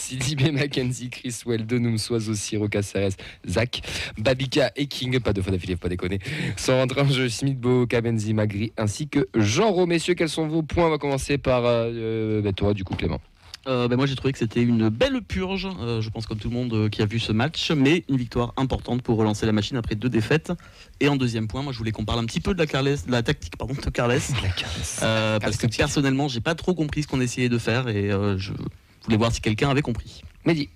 Sidibé, Mackenzie, Chris Weldon, Noumsoiseau, Siro, Caceres, Zach, Babika et King, pas deux fois d'affilée, faut pas déconner, sont rentrés en jeu Smith, Bo, Kabenzi, Magri ainsi que Jean-Ro. Messieurs, quels sont vos points? On va commencer par toi, du coup, Clément. Moi j'ai trouvé que c'était une belle purge, je pense comme tout le monde qui a vu ce match, mais une victoire importante pour relancer la machine après 2 défaites. Et en deuxième point, moi je voulais qu'on parle un petit peu de la tactique de Carles, parce que personnellement j'ai pas trop compris ce qu'on essayait de faire et je voulais voir si quelqu'un avait compris. Mehdi.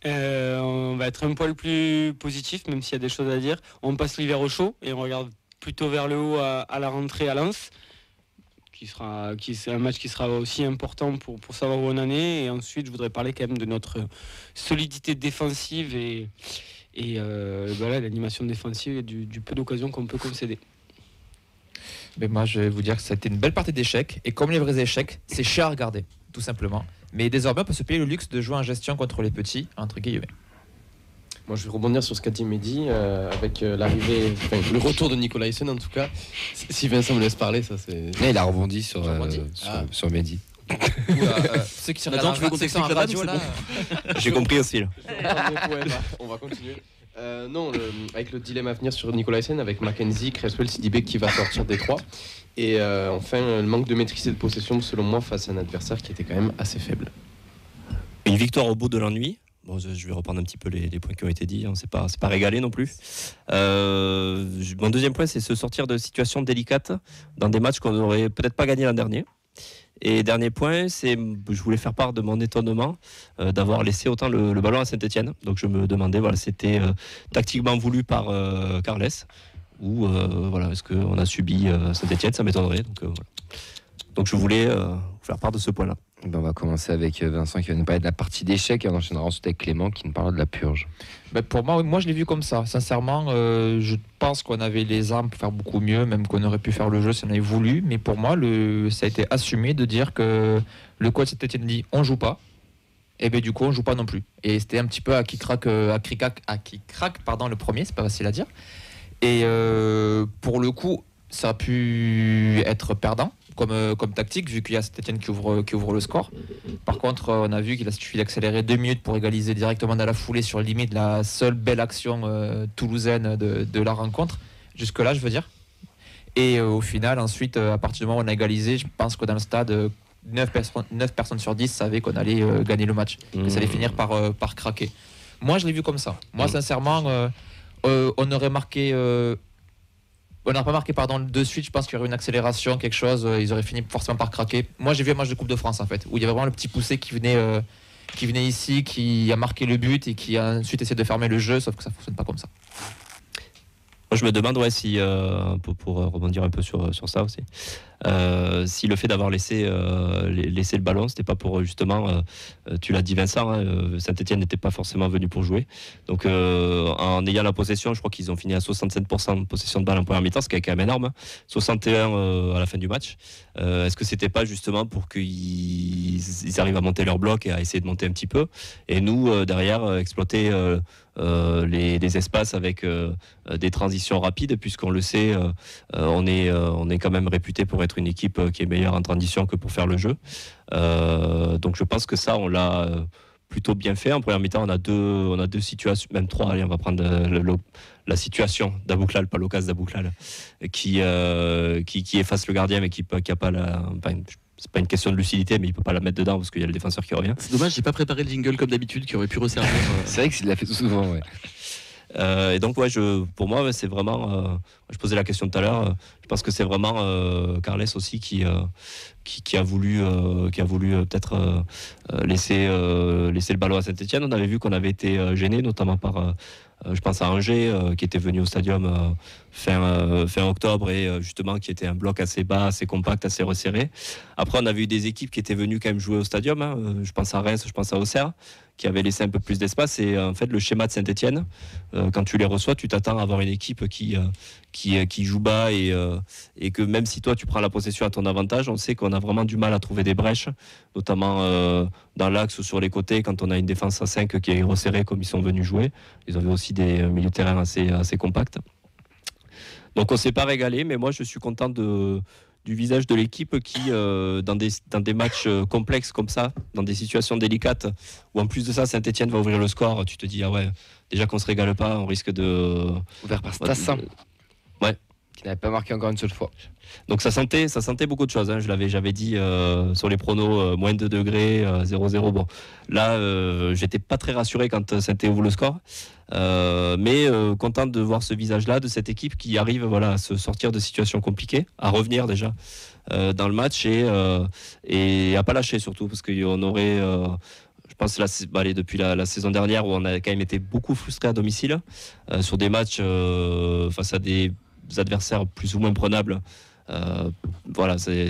On va être un poil plus positif, même s'il y a des choses à dire. On passe l'hiver au chaud et on regarde plutôt vers le haut à la rentrée à Lens. C'est un match qui sera aussi important pour savoir où on en est. Et ensuite, je voudrais parler quand même de notre solidité défensive et l'animation défensive et du peu d'occasions qu'on peut concéder. Mais moi, je vais vous dire que ça a été une belle partie d'échecs. Et comme les vrais échecs, c'est cher à regarder, tout simplement. Mais désormais, on peut se payer le luxe de jouer en gestion contre les petits, entre guillemets. Moi, je vais rebondir sur ce qu'a dit Mehdi avec le retour de Nicolaisen en tout cas. Si Vincent me laisse parler, ça c'est. Mais il a rebondi sur Mehdi. Ceux qui sont là, tu veux contexter la radio là. J'ai compris aussi. Là. On va continuer. Avec le dilemme à venir sur Nicolaisen, avec Mackenzie, Cresswell, Sidibé qui va sortir des 3. Et enfin, le manque de maîtrise et de possession, selon moi, face à un adversaire qui était quand même assez faible. Une victoire au bout de l'ennui. Bon, je vais reprendre un petit peu les points qui ont été dits. C'est pas régalé non plus. Mon deuxième point, c'est se sortir de situations délicates dans des matchs qu'on n'aurait peut-être pas gagné l'an dernier. Et dernier point, je voulais faire part de mon étonnement d'avoir laissé autant le ballon à Saint-Etienne. Donc je me demandais, c'était tactiquement voulu par Carles ou est-ce qu'on a subi Saint-Etienne, ça m'étonnerait. Donc je voulais faire part de ce point-là. On va commencer avec Vincent qui va nous parler de la partie d'échecs et on enchaînera ensuite avec Clément qui nous parlera de la purge. Pour moi je l'ai vu comme ça. Sincèrement, je pense qu'on avait les armes pour faire beaucoup mieux, même qu'on aurait pu faire le jeu si on avait voulu. Mais pour moi, ça a été assumé de dire que le coach Saint-Etienne dit on joue pas. Et bien du coup on joue pas non plus. Et c'était un petit peu à qui craque le premier, c'est pas facile à dire. Et pour le coup, ça a pu être perdant. Comme tactique, vu qu'il y a Saint-Etienne qui ouvre le score. Par contre, on a vu qu'il a suffi d'accélérer 2 minutes pour égaliser directement dans la foulée sur limite la seule belle action toulousaine de la rencontre. Jusque-là, je veux dire. Et au final, ensuite, à partir du moment où on a égalisé, je pense que dans le stade, 9 personnes sur 10 savaient qu'on allait gagner le match. Que ça allait finir par craquer. Moi, je l'ai vu comme ça. Moi, sincèrement, on aurait marqué... on n'a pas marqué de suite, je pense qu'il y aurait une accélération, quelque chose, ils auraient fini forcément par craquer. Moi j'ai vu un match de Coupe de France en fait, où il y avait vraiment le petit poussé qui venait ici, qui a marqué le but et qui a ensuite essayé de fermer le jeu, sauf que ça ne fonctionne pas comme ça. Moi, je me demande si, pour rebondir un peu sur ça aussi, si le fait d'avoir laissé le ballon, c'était pas pour justement, tu l'as dit Vincent, Saint-Etienne n'était pas forcément venu pour jouer. Donc en ayant la possession, je crois qu'ils ont fini à 67% de possession de balle en première mi-temps, ce qui est quand même énorme, 61 à la fin du match. Est-ce que c'était pas justement pour qu'ils arrivent à monter leur bloc et à essayer de monter un petit peu, et nous derrière exploiter les espaces avec des transitions rapides, puisqu'on le sait, on est quand même réputé pour être une équipe qui est meilleure en transition que pour faire le jeu. Donc je pense que ça, on l'a plutôt bien fait. En première mi-temps, on a deux situations, même 3. Allez, on va prendre la situation d'Abouklal, pas l'occasion d'Abouklal, qui efface le gardien, mais qui a pas la... c'est pas une question de lucidité, mais il peut pas la mettre dedans parce qu'il y a le défenseur qui revient. C'est dommage, j'ai pas préparé le jingle comme d'habitude qui aurait pu resservir. C'est vrai qu'il l'a fait souvent, ouais. Et donc pour moi c'est vraiment je posais la question tout à l'heure, je pense que c'est vraiment Carles aussi qui a voulu peut-être laisser le ballon à Saint-Etienne. On avait vu qu'on avait été gêné notamment par je pense à Angers qui était venu au stadium fin octobre et justement qui était un bloc assez bas, assez compact, assez resserré. Après on avait eu des équipes qui étaient venues quand même jouer au stadium, je pense à Reims, je pense à Auxerre, qui avait laissé un peu plus d'espace. Et en fait le schéma de Saint-Etienne, quand tu les reçois, tu t'attends à avoir une équipe qui joue bas et que même si toi tu prends la possession à ton avantage, on sait qu'on a vraiment du mal à trouver des brèches, notamment dans l'axe ou sur les côtés quand on a une défense à 5 qui est resserrée comme ils sont venus jouer. Ils avaient aussi des milieux de terrain assez compacts. Donc on ne s'est pas régalé, mais moi je suis content du visage de l'équipe qui, dans des matchs complexes comme ça, dans des situations délicates, où en plus de ça, Saint-Etienne va ouvrir le score, tu te dis, ah ouais, déjà qu'on se régale pas, on risque de... Ouvert par Stassin. Ouais. Qui n'avait pas marqué encore une seule fois. Donc ça sentait beaucoup de choses, hein. J'avais dit sur les pronos, moins de 2 degrés, 0-0. Bon, là, j'étais pas très rassuré quand Saint-Étienne ouvre le score. Mais content de voir ce visage-là, de cette équipe qui arrive à se sortir de situations compliquées, à revenir déjà dans le match et à pas lâcher surtout, parce qu'on aurait... je pense depuis la saison dernière où on a quand même été beaucoup frustrés à domicile sur des matchs face à des adversaires plus ou moins prenables.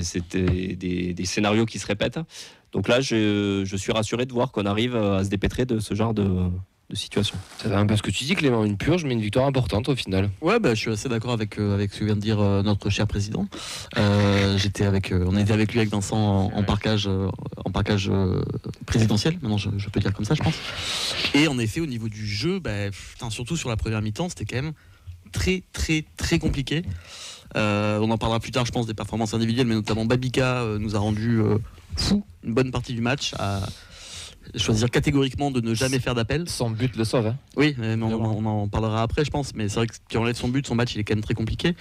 C'était des scénarios qui se répètent. Donc là, je suis rassuré de voir qu'on arrive à se dépêtrer de ce genre de situation. C'est un peu ce que tu dis, Clément, une purge, mais une victoire importante au final. Ouais, je suis assez d'accord avec ce que vient de dire notre cher président. On était avec lui avec Vincent en parquage présidentiel. Maintenant, je peux dire comme ça, je pense. Et en effet, au niveau du jeu, surtout sur la première mi-temps, c'était quand même très très très compliqué. On en parlera plus tard, je pense, des performances individuelles, mais notamment Babika nous a rendu fou une bonne partie du match, à choisir catégoriquement de ne jamais faire d'appel. Son but le sauve. Hein. Oui, mais on en parlera après, je pense. Mais c'est vrai que si on enlève son but, son match, il est quand même très compliqué.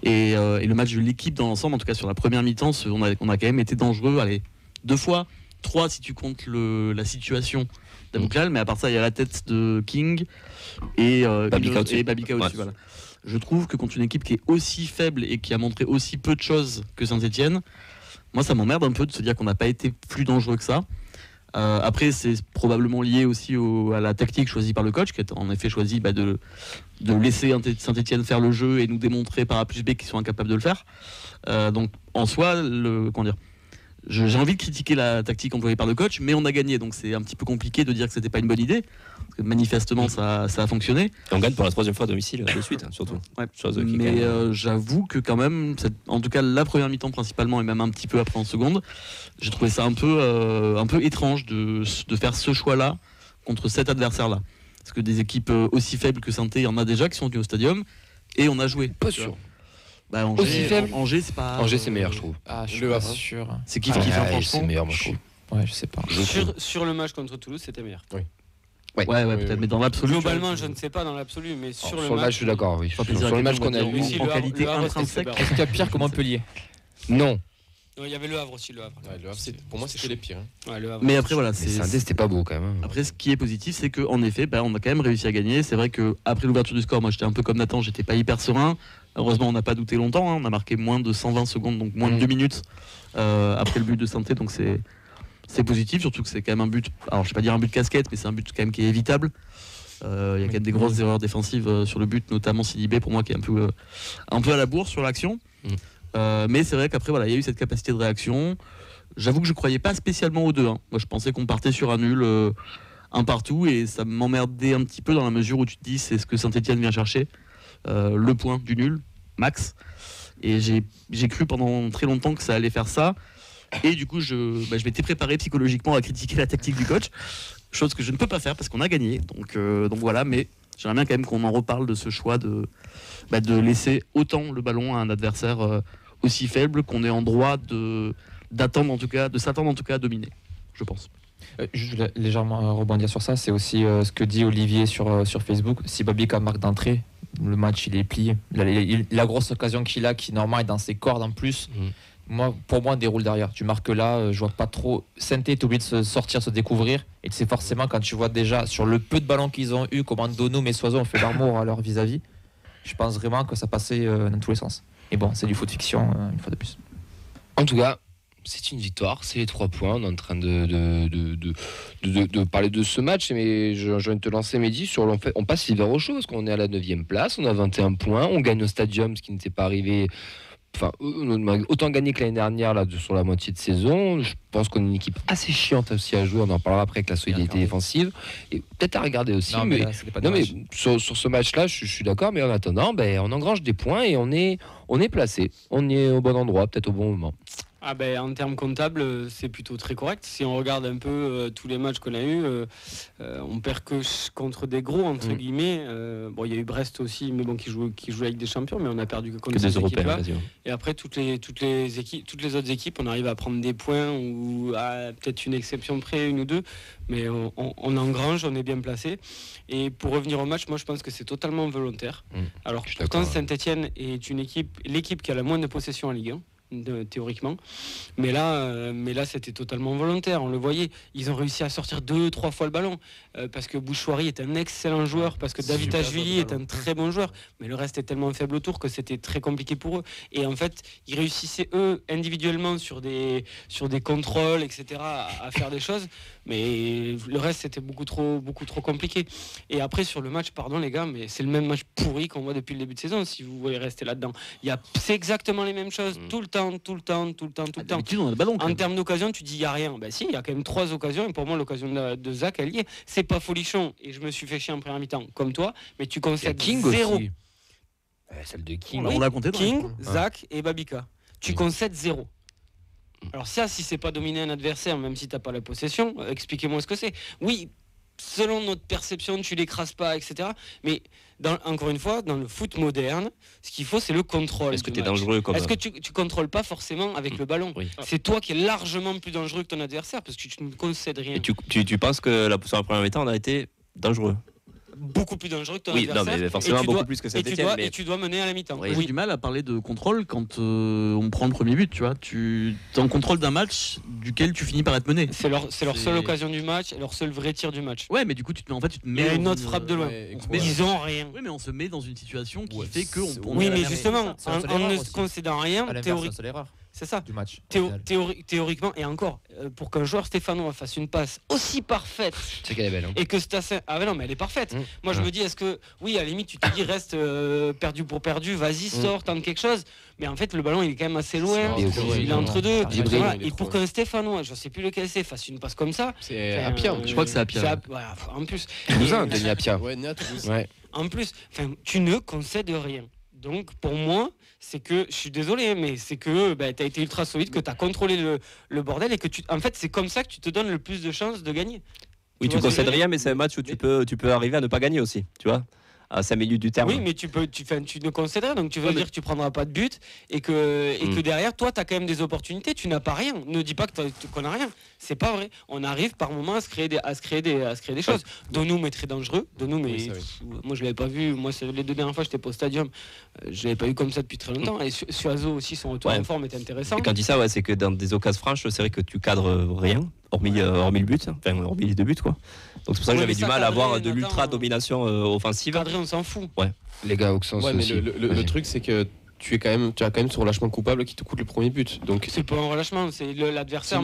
Et le match de l'équipe dans l'ensemble, en tout cas sur la première mi-temps, on a quand même été dangereux. Allez, 2 fois, 3 si tu comptes la situation d'Aboukal, mais à part ça, il y a la tête de King et Babika aussi. Voilà. Je trouve que contre une équipe qui est aussi faible et qui a montré aussi peu de choses que Saint-Etienne, moi ça m'emmerde un peu de se dire qu'on n'a pas été plus dangereux que ça. Après, c'est probablement lié aussi à la tactique choisie par le coach, qui a en effet choisi de laisser Saint-Etienne faire le jeu et nous démontrer par A plus B qu'ils sont incapables de le faire. Donc en soi, j'ai envie de critiquer la tactique employée par le coach, mais on a gagné, donc c'est un petit peu compliqué de dire que c'était pas une bonne idée, parce que manifestement ça a fonctionné. Et on gagne pour la 3e fois à domicile de suite, surtout. Ouais. Mais j'avoue que quand même, en tout cas la première mi-temps principalement, et même un petit peu après en seconde, j'ai trouvé ça un peu étrange de faire ce choix-là contre cet adversaire-là. Parce que des équipes aussi faibles que Saint-Étienne, il y en a déjà qui sont venues au stadium, et on a joué. Pas sûr. Angers, c'est pas. C'est meilleur, je trouve. Je suis pas sûr. C'est kiff franchement. C'est meilleur, moi, je trouve. Ouais, je sais pas. Sur le match contre Toulouse, c'était meilleur. Oui. Ouais, peut-être, mais dans l'absolu. Globalement, je ne sais pas dans l'absolu, mais sur le match, je suis d'accord, oui. Sur le match qu'on a vu, en qualité intrinsèque. Est-ce qu'il y a pire que Montpellier? Non. Il y avait le Havre aussi, le Havre. Ouais, le Havre, pour moi, c'était les pires. Ouais, le Havre. Mais après, voilà. C'était pas beau quand même. Après, ce qui est positif, c'est qu'en effet, on a quand même réussi à gagner. C'est vrai qu'après l'ouverture du score, moi j'étais un peu comme Nathan, j'étais pas hyper serein. Heureusement, on n'a pas douté longtemps. On a marqué moins de 120 secondes, donc moins de 2 minutes après le but de Saint-Étienne. Donc c'est positif, surtout que c'est quand même un but. Alors, je vais pas dire un but casquette, mais c'est un but quand même qui est évitable. Il y a quand même des grosses erreurs défensives sur le but, notamment Sidibé pour moi qui est un peu à la bourre sur l'action. Mais c'est vrai qu'après il y a eu cette capacité de réaction. J'avoue que je croyais pas spécialement aux 2. Moi je pensais qu'on partait sur un nul, un partout, et ça m'emmerdait un petit peu dans la mesure où tu te dis c'est ce que Saint-Etienne vient chercher, le point du nul max. Et j'ai cru pendant très longtemps que ça allait faire ça. Et du coup je m'étais préparé psychologiquement à critiquer la tactique du coach, chose que je ne peux pas faire parce qu'on a gagné. Donc voilà, mais j'aimerais bien quand même qu'on en reparle de ce choix de laisser autant le ballon à un adversaire aussi faible, qu'on est en droit de s'attendre en tout cas à dominer, je pense. Je vais légèrement rebondir sur ça, c'est aussi ce que dit Olivier sur Facebook. Si Babika marque d'entrée, le match il est plié. La grosse occasion qu'il a, qui normalement est dans ses cordes en plus, pour moi déroule derrière. Tu marques là, je vois pas trop. Saint-Étienne est obligé de se sortir, se découvrir, et c'est forcément quand tu vois déjà sur le peu de ballons qu'ils ont eu, comment Donou et Soiseau ont fait l'amour à leur vis-à-vis. Je pense vraiment que ça passait dans tous les sens. Et bon, c'est du foot fiction, une fois de plus. En tout cas, c'est une victoire, c'est les 3 points. On est en train de parler de ce match, mais je viens de te lancer, Mehdi, on passe l'hiver au chaud, parce qu'on est à la 9e place, on a 21 points, on gagne au Stadium, ce qui n'était pas arrivé. Enfin, on a autant gagné que l'année dernière là, sur la moitié de saison. Je pense qu'on est une équipe assez chiante aussi à jouer. On en parlera après avec la solidité défensive. Et peut-être à regarder aussi. Mais sur ce match-là, je suis d'accord. Mais en attendant, on engrange des points et on est placé. On est au bon endroit, peut-être au bon moment. En termes comptables, c'est plutôt très correct. Si on regarde un peu tous les matchs qu'on a eus, on perd que contre des gros, entre guillemets. Il y a eu Brest aussi, mais qui joue avec des champions, mais on a perdu que contre ces équipes-là. Et après, toutes les autres équipes, on arrive à prendre des points, ou à peut-être une exception près, une ou deux, mais on engrange, on est bien placé. Et pour revenir au match, moi je pense que c'est totalement volontaire. Alors pourtant, Saint-Etienne est l'équipe qui a la moins de possession en Ligue 1. Théoriquement, mais là c'était totalement volontaire, on le voyait, ils ont réussi à sortir 2-3 fois le ballon parce que Bouchouari est un excellent joueur, parce que David Ashvili est un très bon joueur, mais le reste est tellement faible autour que c'était très compliqué pour eux, et en fait ils réussissaient eux individuellement sur des contrôles, etc., à faire des choses, mais le reste c'était beaucoup trop compliqué. Et après sur le match, pardon les gars, mais c'est le même match pourri qu'on voit depuis le début de saison, si vous voulez rester là-dedans. C'est exactement les mêmes choses tout le temps. On a le ballon, en termes d'occasion, tu dis il n'y a rien. Si, il y a quand même 3 occasions, et pour moi l'occasion de Zach, elle y est. C'est pas folichon, et je me suis fait chier en première mi-temps comme toi, mais tu concèdes 0. Celle de King, on l'a compté. King, Zach et Babika. Tu concèdes 0. Alors ça, si c'est pas dominer un adversaire, même si t'as pas la possession, expliquez-moi ce que c'est. Oui, selon notre perception, tu l'écrases pas, etc. Mais encore une fois, dans le foot moderne, ce qu'il faut, c'est le contrôle. Est-ce que tu es dangereux Est-ce que tu contrôles pas forcément avec le ballon? C'est toi qui es largement plus dangereux que ton adversaire, parce que tu ne concèdes rien. Et tu penses que sur la première mi-temps, on a été dangereux? Beaucoup plus dangereux que ton adversaire. Oui, non, mais forcément beaucoup plus que Saint-Etienne. Et tu dois mener à la mi-temps. J'ai du mal à parler de contrôle quand on prend le premier but, tu vois. Tu es en contrôle d'un match duquel tu finis par être mené. C'est leur seule occasion du match, leur seul vrai tir du match. Ouais, mais du coup, tu te mets Il y a une autre frappe de loin. Ils ont rien. Oui, mais on se met dans une situation qui fait que oui, mais justement, en ne concédant rien, théoriquement. C'est ça. Du match. Théoriquement, et encore, pour qu'un joueur stéphanois fasse une passe aussi parfaite, c'est qu'elle est belle. Et que Stassin, non, mais elle est parfaite. Moi, je me dis, est-ce que, oui, à la limite, tu te dis, reste perdu pour perdu, vas-y, sors, tente quelque chose. Mais en fait, le ballon, il est quand même assez loin. Il est entre deux. Et pour qu'un Stéphanois, je sais plus lequel c'est, fasse une passe comme ça. C'est Apia. Je crois que c'est Apia. En plus. Toulousain, Denis Apia. En plus, tu ne concèdes rien. Donc pour moi, c'est que, je suis désolé, mais c'est que tu as été ultra solide, que tu as contrôlé le bordel, et que en fait c'est comme ça que tu te donnes le plus de chances de gagner. Oui, tu concèdes rien, mais c'est un match où tu peux arriver à ne pas gagner aussi, tu vois, à 5 minutes du terme. Oui, mais tu ne concèdes rien, donc tu veux dire que tu prendras pas de but, et que derrière toi tu as quand même des opportunités, tu n'as pas rien. Ne dis pas qu'on n'a rien, c'est pas vrai. On arrive par moments à se créer des choses. Donou est très dangereux. Moi je l'avais pas vu, les 2 dernières fois j'étais pas au stadium, je l'avais pas eu comme ça depuis très longtemps. Et Suazo aussi, son retour en forme est intéressant. Et quand tu dis ça, c'est que dans des occasions franches, c'est vrai que tu cadres rien, hormis le but, hormis les 2 buts, quoi. Donc c'est pour ça que j'avais du mal à avoir de l'ultra domination offensive. Cadré, on s'en fout. Ouais. Les gars, Auxence aussi. Le truc, c'est que tu as quand même ce relâchement coupable qui te coûte le premier but. Donc c'est pas un relâchement, c'est l'adversaire.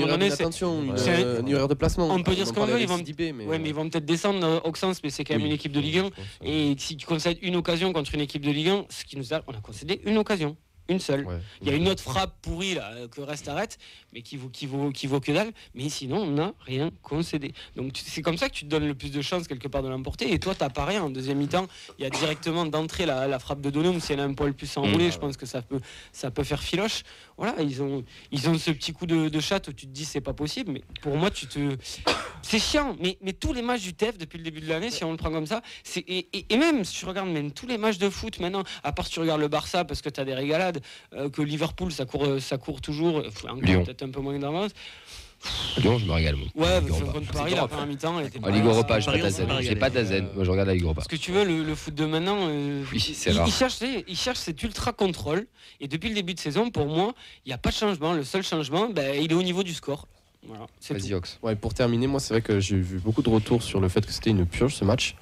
C'est une erreur de placement. On peut dire ce qu'on veut, mais ils vont peut-être descendre Auxence, mais c'est quand même une équipe de Ligue 1. Et si tu concèdes une occasion contre une équipe de Ligue 1, ce qui nous a, on a concédé une occasion. Une seule. Il y a une autre frappe pourrie là, que reste arrête, mais qui vaut que dalle. Mais sinon, on n'a rien concédé. Donc c'est comme ça que tu te donnes le plus de chances quelque part de l'emporter. Et toi, t'as pas rien. En deuxième mi-temps, il y a directement d'entrée la frappe de Donum. Si elle a un poil plus enroulé, je pense que ça peut faire filoche. Voilà, ils ont ce petit coup de chatte où tu te dis c'est pas possible. Mais pour moi, c'est chiant. Mais tous les matchs du TEF depuis le début de l'année, si on le prend comme ça, et même si tu regardes même tous les matchs de foot maintenant, à part si tu regardes le Barça parce que t'as des régalades. Que Liverpool ça court toujours, peut-être un peu moins d'avance. Lyon, je me régale. Ouais, contre Paris, la première mi-temps, elle était Ligue Europa, j'ai pas d'Azen. Moi, je regarde la Ligue Europa. Parce que tu veux, le foot de maintenant, il cherche cet ultra contrôle. Et depuis le début de saison, pour moi, il n'y a pas de changement. Le seul changement, il est au niveau du score. Voilà, vas-y, Ox. Ouais, pour terminer, moi, c'est vrai que j'ai vu beaucoup de retours sur le fait que c'était une purge ce match.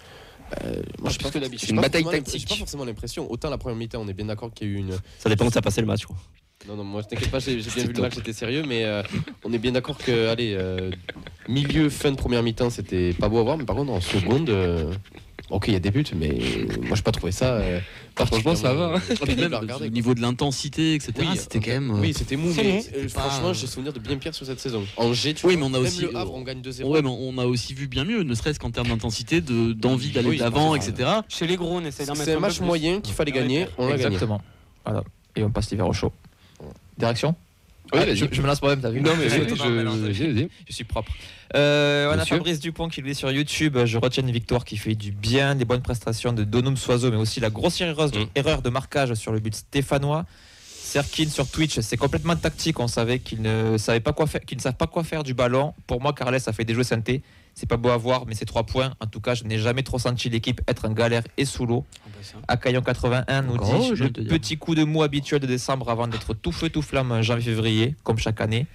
Moi, je pense que c'est une bataille tactique. J'ai pas forcément l'impression. Autant la première mi-temps, on est bien d'accord qu'il y a eu une. Ça dépend où ça a passé le match, quoi. Non, moi je t'inquiète pas, j'ai bien vu le match, c'était sérieux, mais on est bien d'accord que, milieu, fin de première mi-temps, c'était pas beau à voir, mais par contre, en seconde, ok, il y a des buts, mais moi j'ai pas trouvé ça. Franchement, ça va. Même au niveau de l'intensité, etc., c'était quand même. Oui, c'était mou, mais franchement, j'ai souvenir de bien pire sur cette saison. Angers, tu vois, mais on a aussi. Le Havre, on gagne 2-0. Ouais, mais on a aussi vu bien mieux, ne serait-ce qu'en termes d'intensité, d'envie d'aller de l'avant, etc. Chez les gros, on essaie d'en mettre un peu plus. C'est un match moyen qu'il fallait gagner, on l'a gagné. Exactement. Voilà. Et on passe l'hiver au chaud. Direction Je me lance moi-même, t'as vu? Non, mais je suis propre. On a Fabrice Dupont qui le dit sur YouTube. Je retiens une victoire qui fait du bien, des bonnes prestations de Donum Soiseau, mais aussi la grossière erreur de marquage sur le but stéphanois. Serkin sur Twitch, c'est complètement tactique. On savait qu'ils ne savent pas quoi faire du ballon. Pour moi, Carles a fait déjouer Saint-Étienne. C'est pas beau à voir, mais c'est 3 points. En tout cas, je n'ai jamais trop senti l'équipe être en galère et sous l'eau. Acaillon 81 nous dit le petit coup de mou habituel de décembre avant d'être tout feu tout flamme janvier-février, comme chaque année.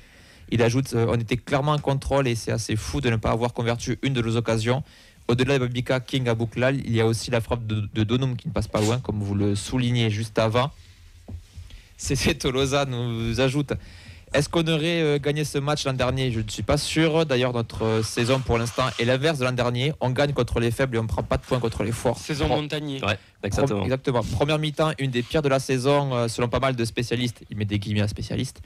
Il ajoute on était clairement en contrôle et c'est assez fou de ne pas avoir converti une de nos occasions. Au-delà de Babika, King à Bouklal, il y a aussi la frappe de Donum qui ne passe pas loin, comme vous le soulignez juste avant. CC Tolosa nous ajoute est-ce qu'on aurait gagné ce match l'an dernier? Je ne suis pas sûr. D'ailleurs, notre saison pour l'instant est l'inverse de l'an dernier. On gagne contre les faibles et on ne prend pas de points contre les forts. Saison montagnier. Ouais, exactement. Première mi-temps, une des pires de la saison, selon pas mal de spécialistes. Il met des guillemets à spécialistes.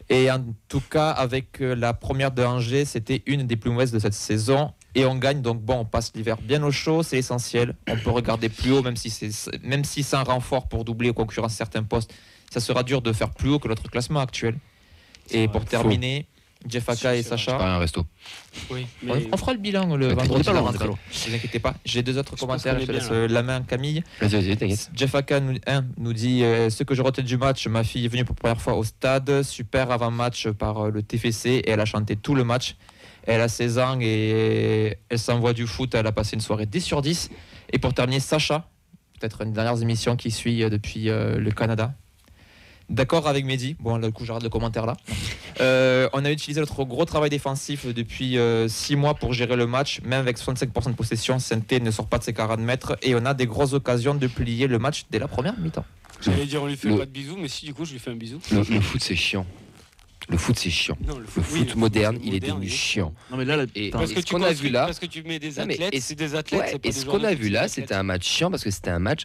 Et en tout cas, avec la première de Angers, c'était une des plus mauvaises de cette saison. Et on gagne, donc bon, on passe l'hiver bien au chaud, c'est essentiel. On peut regarder plus haut, même si c'est un renfort pour doubler aux concurrents certains postes. Ça sera dur de faire plus haut que notre classement actuel. Et pour terminer, Jeff Aka et Sacha. C'est pas un resto. Oui, on fera le bilan le vendredi. Ne vous inquiétez pas. J'ai 2 autres commentaires. Je laisse la main à Camille. Vas-y, t'inquiète. Jeff Aka nous dit ce que je retiens du match. Ma fille est venue pour la première fois au stade. Super avant-match par le TFC et elle a chanté tout le match. Elle a 16 ans et elle s'envoie du foot. Elle a passé une soirée 10 sur 10. Et pour terminer, Sacha, peut-être une dernière émission qui suit depuis le Canada. D'accord avec Mehdi. Bon, là, du coup, j'arrête le commentaire là. On a utilisé notre gros travail défensif depuis 6 mois pour gérer le match. Même avec 65% de possession, Saint-Étienne ne sort pas de ses 40 mètres. Et on a des grosses occasions de plier le match dès la première mi-temps. J'allais dire on lui fait pas de bisous, mais si du coup je lui fais un bisou. Le foot c'est chiant. Le foot c'est chiant. Non, le foot moderne, il est devenu chiant. Non mais là, parce que tu mets des athlètes, c'est des athlètes. Ouais, et ce qu'on a vu là, c'était un match chiant parce que c'était un match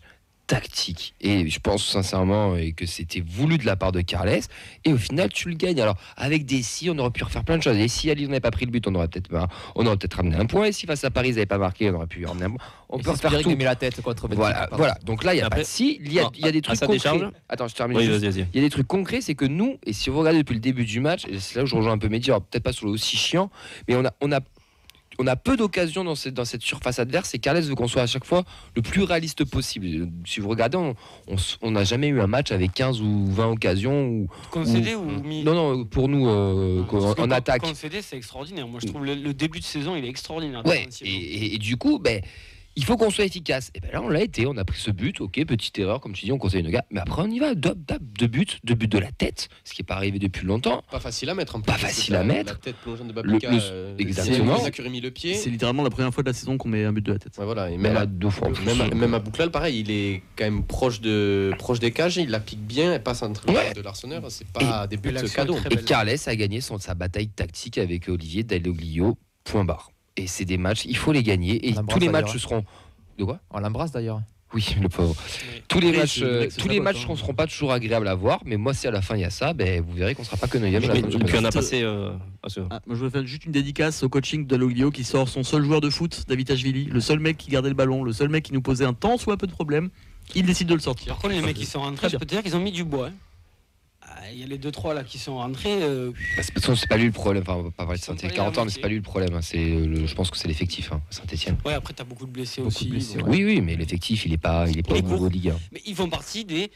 tactique. Et je pense sincèrement que c'était voulu de la part de Carles. Et au final, tu le gagnes. Alors, avec Dessy, on aurait pu refaire plein de choses. Et si à Lille, on n'avait pas pris le but, on aurait peut-être ramené un point. Et si face à Paris, ils n'avaient pas marqué, on aurait pu ramener un point. On peut refaire tout. La tête contre voilà. Donc là, il n'y a pas de si. Il y a des trucs concrets. Attends, je termine. Oui, vas-y. Il y a des trucs concrets, c'est que nous, et si vous regardez depuis le début du match, et c'est là où je rejoins un peu Mehdi, peut-être pas sur le aussi chiant, mais on a peu d'occasions dans cette surface adverse et Carles veut qu'on soit à chaque fois le plus réaliste possible. Si vous regardez, on n'a jamais eu un match avec 15 ou 20 occasions. Concédé ou mis... Non, pour nous, en attaque. Concédé, c'est extraordinaire. Moi, je trouve le début de saison, il est extraordinaire. Ouais, et du coup, il faut qu'on soit efficace. Et là, on l'a été. On a pris ce but. Ok, petite erreur, comme tu dis, on conseille une gars. Mais après, on y va. Deux buts de la tête, ce qui n'est pas arrivé depuis longtemps. Pas facile à mettre en plus. Pas facile à mettre. La tête plongeante de Babika. Exactement. Il a mis le pied. C'est littéralement la première fois de la saison qu'on met un but de la tête. Ouais, voilà. Et même 2 fois. Même à Bouklal, pareil, il est quand même proche des cages. Il la pique bien. Elle passe entre les de l'Arsenal. C'est pas des buts cadeaux. Et Carles a gagné sa bataille tactique avec Olivier Dalloglio. Point barre. Et c'est des matchs, il faut les gagner. Et tous les matchs seront. De quoi ? On l'embrasse d'ailleurs. Oui, le pauvre. Tous les matchs ne seront pas toujours agréables à voir, mais moi, si à la fin il y a ça, vous verrez qu'on ne sera pas que 9e. Puis on a passé. Moi, je veux faire juste une dédicace au coaching de Dalloglio qui sort son seul joueur de foot, David Ashvili, le seul mec qui gardait le ballon, le seul mec qui nous posait un tant soit peu de problèmes. Il décide de le sortir. Par contre, les mecs qui sont rentrés, je peux te dire qu'ils ont mis du bois. Il y a les 2-3 là qui sont rentrés. C'est pas lui le problème. Enfin, on va pas parler de Saint-Étienne 40 ans, mais c'est pas lui le problème. Je pense que c'est l'effectif, Saint-Étienne. Ouais, après t'as beaucoup de blessés aussi. Oui, mais l'effectif, il est pas au niveau de Ligue 1. Mais ils font partie des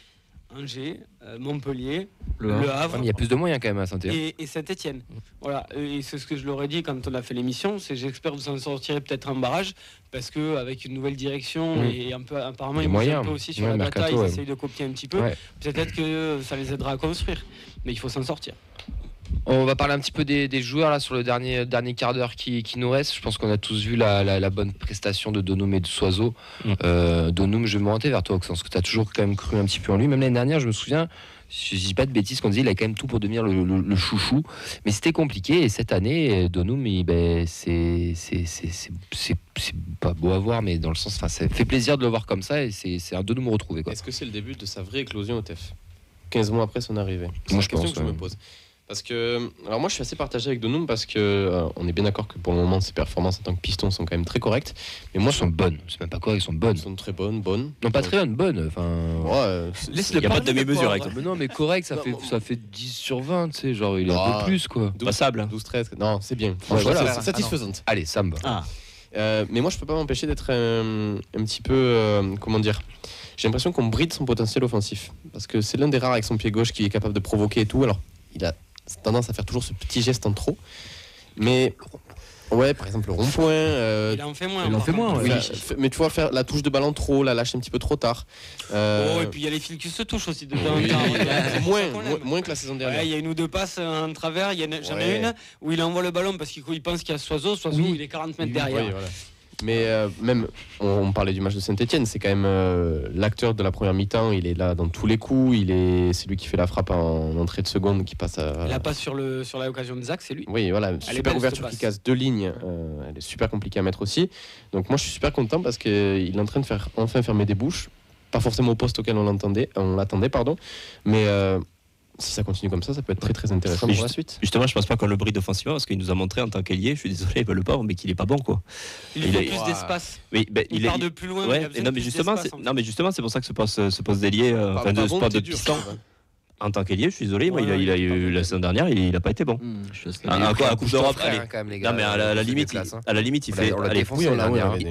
Angers, Montpellier, Le Havre. Il y a plus de moyens quand même à Saint-Étienne. Et Saint-Étienne. Voilà. Et c'est ce que je leur ai dit quand on a fait l'émission, c'est j'espère que vous en sortirez peut-être en barrage, parce que avec une nouvelle direction et un peu apparemment ils bougent un peu aussi sur la data, ils essayent de copier un petit peu. Peut-être que ça les aidera à construire, mais il faut s'en sortir. On va parler un petit peu des joueurs là sur le dernier quart d'heure qui nous reste. Je pense qu'on a tous vu la bonne prestation de Donum et de Soiseau. Donum, je vais me monter vers toi, parce que tu as toujours quand même cru un petit peu en lui. Même l'année dernière, je me souviens, je dis pas de bêtises, qu'on disait il a quand même tout pour devenir le chouchou. Mais c'était compliqué. Et cette année, Donum, c'est pas beau à voir, mais dans le sens, ça fait plaisir de le voir comme ça. Et c'est un Donum retrouvé. Est-ce que c'est le début de sa vraie éclosion au TEF 15 mois après son arrivée? Moi, je pense. Que je me pose. Parce que, alors moi je suis assez partagé avec Donum parce que on est bien d'accord que pour le moment ses performances en tant que piston sont quand même très correctes. Mais moi, elles sont bonnes. C'est même pas correct, elles sont bonnes. Elles sont très bonnes. Non, pas très bonnes. Enfin, il n'y a pas de demi-mesure avec. Non, mais correct, ça fait 10 sur 20, tu sais, genre il est un peu plus quoi. Passable. 12-13. Non, c'est bien. Franchement, c'est satisfaisante. Allez, Sam. Mais moi je peux pas m'empêcher d'être un petit peu comment dire. J'ai l'impression qu'on bride son potentiel offensif parce que c'est l'un des rares avec son pied gauche qui est capable de provoquer et tout. Alors il a tendance à faire toujours ce petit geste en trop, mais ouais, par exemple le rond-point. Il en fait moins. Il en fait moins. Oui. Mais tu vois, faire la touche de ballon trop, la lâcher un petit peu trop tard. Et puis il y a les fils qui se touchent aussi de temps en temps. Moins que la saison dernière. Il y a une ou deux passes en travers. J'en ai une où il envoie le ballon parce qu'il pense qu'il y a Soiseau, il est 40 mètres derrière. Oui, voilà. Mais même, on parlait du match de Saint-Etienne, c'est quand même l'acteur de la première mi-temps, il est là dans tous les coups, c'est lui qui fait la frappe en entrée de seconde, qui passe à... La passe sur l'occasion de Zach, c'est lui. Oui, voilà, super ouverture qui casse 2 lignes, elle est super compliquée à mettre aussi. Donc moi je suis super content parce qu'il est en train de enfin fermer des bouches, pas forcément au poste auquel on l'attendait, mais... si ça continue comme ça peut être très très intéressant pour la suite. Justement, je pense pas qu'on le bride offensivement parce qu'il nous a montré en tant qu'ailier, je suis désolé, le pauvre, mais qu'il est pas bon quoi. Il a plus d'espace. Oui, il part de plus loin. Ouais, mais justement, c'est pour ça que ce poste d'ailier, de sport de piston. En tant qu'ailier, je suis désolé, moi, il a eu la saison dernière, il n'a pas été bon. À Coupe d'Europe, non mais à la limite, il fait.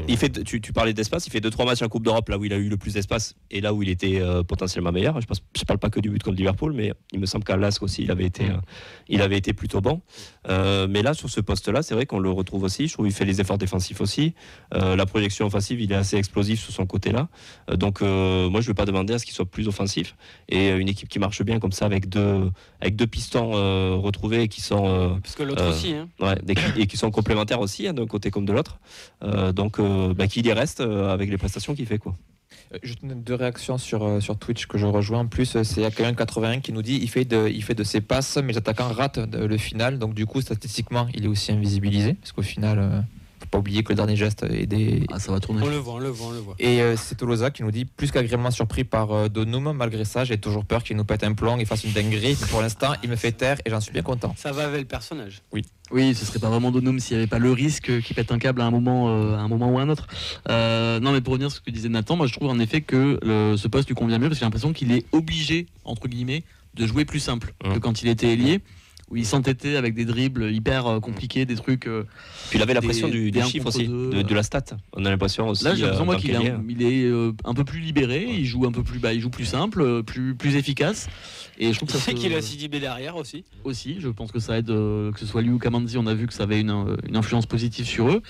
Il fait. Tu parlais d'espace, il fait 2-3 matchs en Coupe d'Europe là où il a eu le plus d'espace et là où il était potentiellement meilleur. Je parle pas que du but contre Liverpool, mais il me semble qu'à Lask aussi, il avait été plutôt bon. Mais là, sur ce poste-là, c'est vrai qu'on le retrouve aussi. Je trouve qu'il fait les efforts défensifs aussi. La projection offensive, il est assez explosif sur son côté-là. Donc, moi, je ne vais pas demander à ce qu'il soit plus offensif. Et une équipe qui marche bien comme ça, avec deux pistons retrouvés qui sont... Parce que l'autre aussi. Hein. Ouais, et qui sont complémentaires aussi, hein, d'un côté comme de l'autre. Donc, qu'il y reste avec les prestations qu'il fait, quoi. Juste 2 réactions sur Twitch que je rejoins. En plus, c'est Aquarian81 qui nous dit il fait de ses passes, mais les attaquants ratent le final. Donc, du coup, statistiquement, il est aussi invisibilisé. Parce qu'au final, faut pas oublier que le dernier geste est des. Ah, ça va tourner. On le voit. Et c'est Tolosa qui nous dit plus qu'agréablement surpris par Donum. Malgré ça, j'ai toujours peur qu'il nous pète un plomb et fasse une dinguerie. Mais pour l'instant, il me fait taire et j'en suis bien content. Ça va avec le personnage. Oui, ce serait pas vraiment Donum s'il n'y avait pas le risque qu'il pète un câble à un moment ou à un autre. Non, mais pour revenir sur ce que disait Nathan, moi je trouve en effet que ce poste lui convient mieux parce que j'ai l'impression qu'il est obligé, entre guillemets, de jouer plus simple que quand il était ailier, où il s'entêtait avec des dribbles hyper compliqués, des trucs. Puis il avait la pression du chiffre aussi, de la stat. On a l'impression aussi. Là, j'ai l'impression qu'il est un peu plus libéré, il joue un peu plus, il joue plus simple, plus efficace. Et je trouve que ça qu'il a Sidibé derrière aussi. Aussi, je pense que ça aide, que ce soit lui ou Kamanzi, on a vu que ça avait une influence positive sur eux.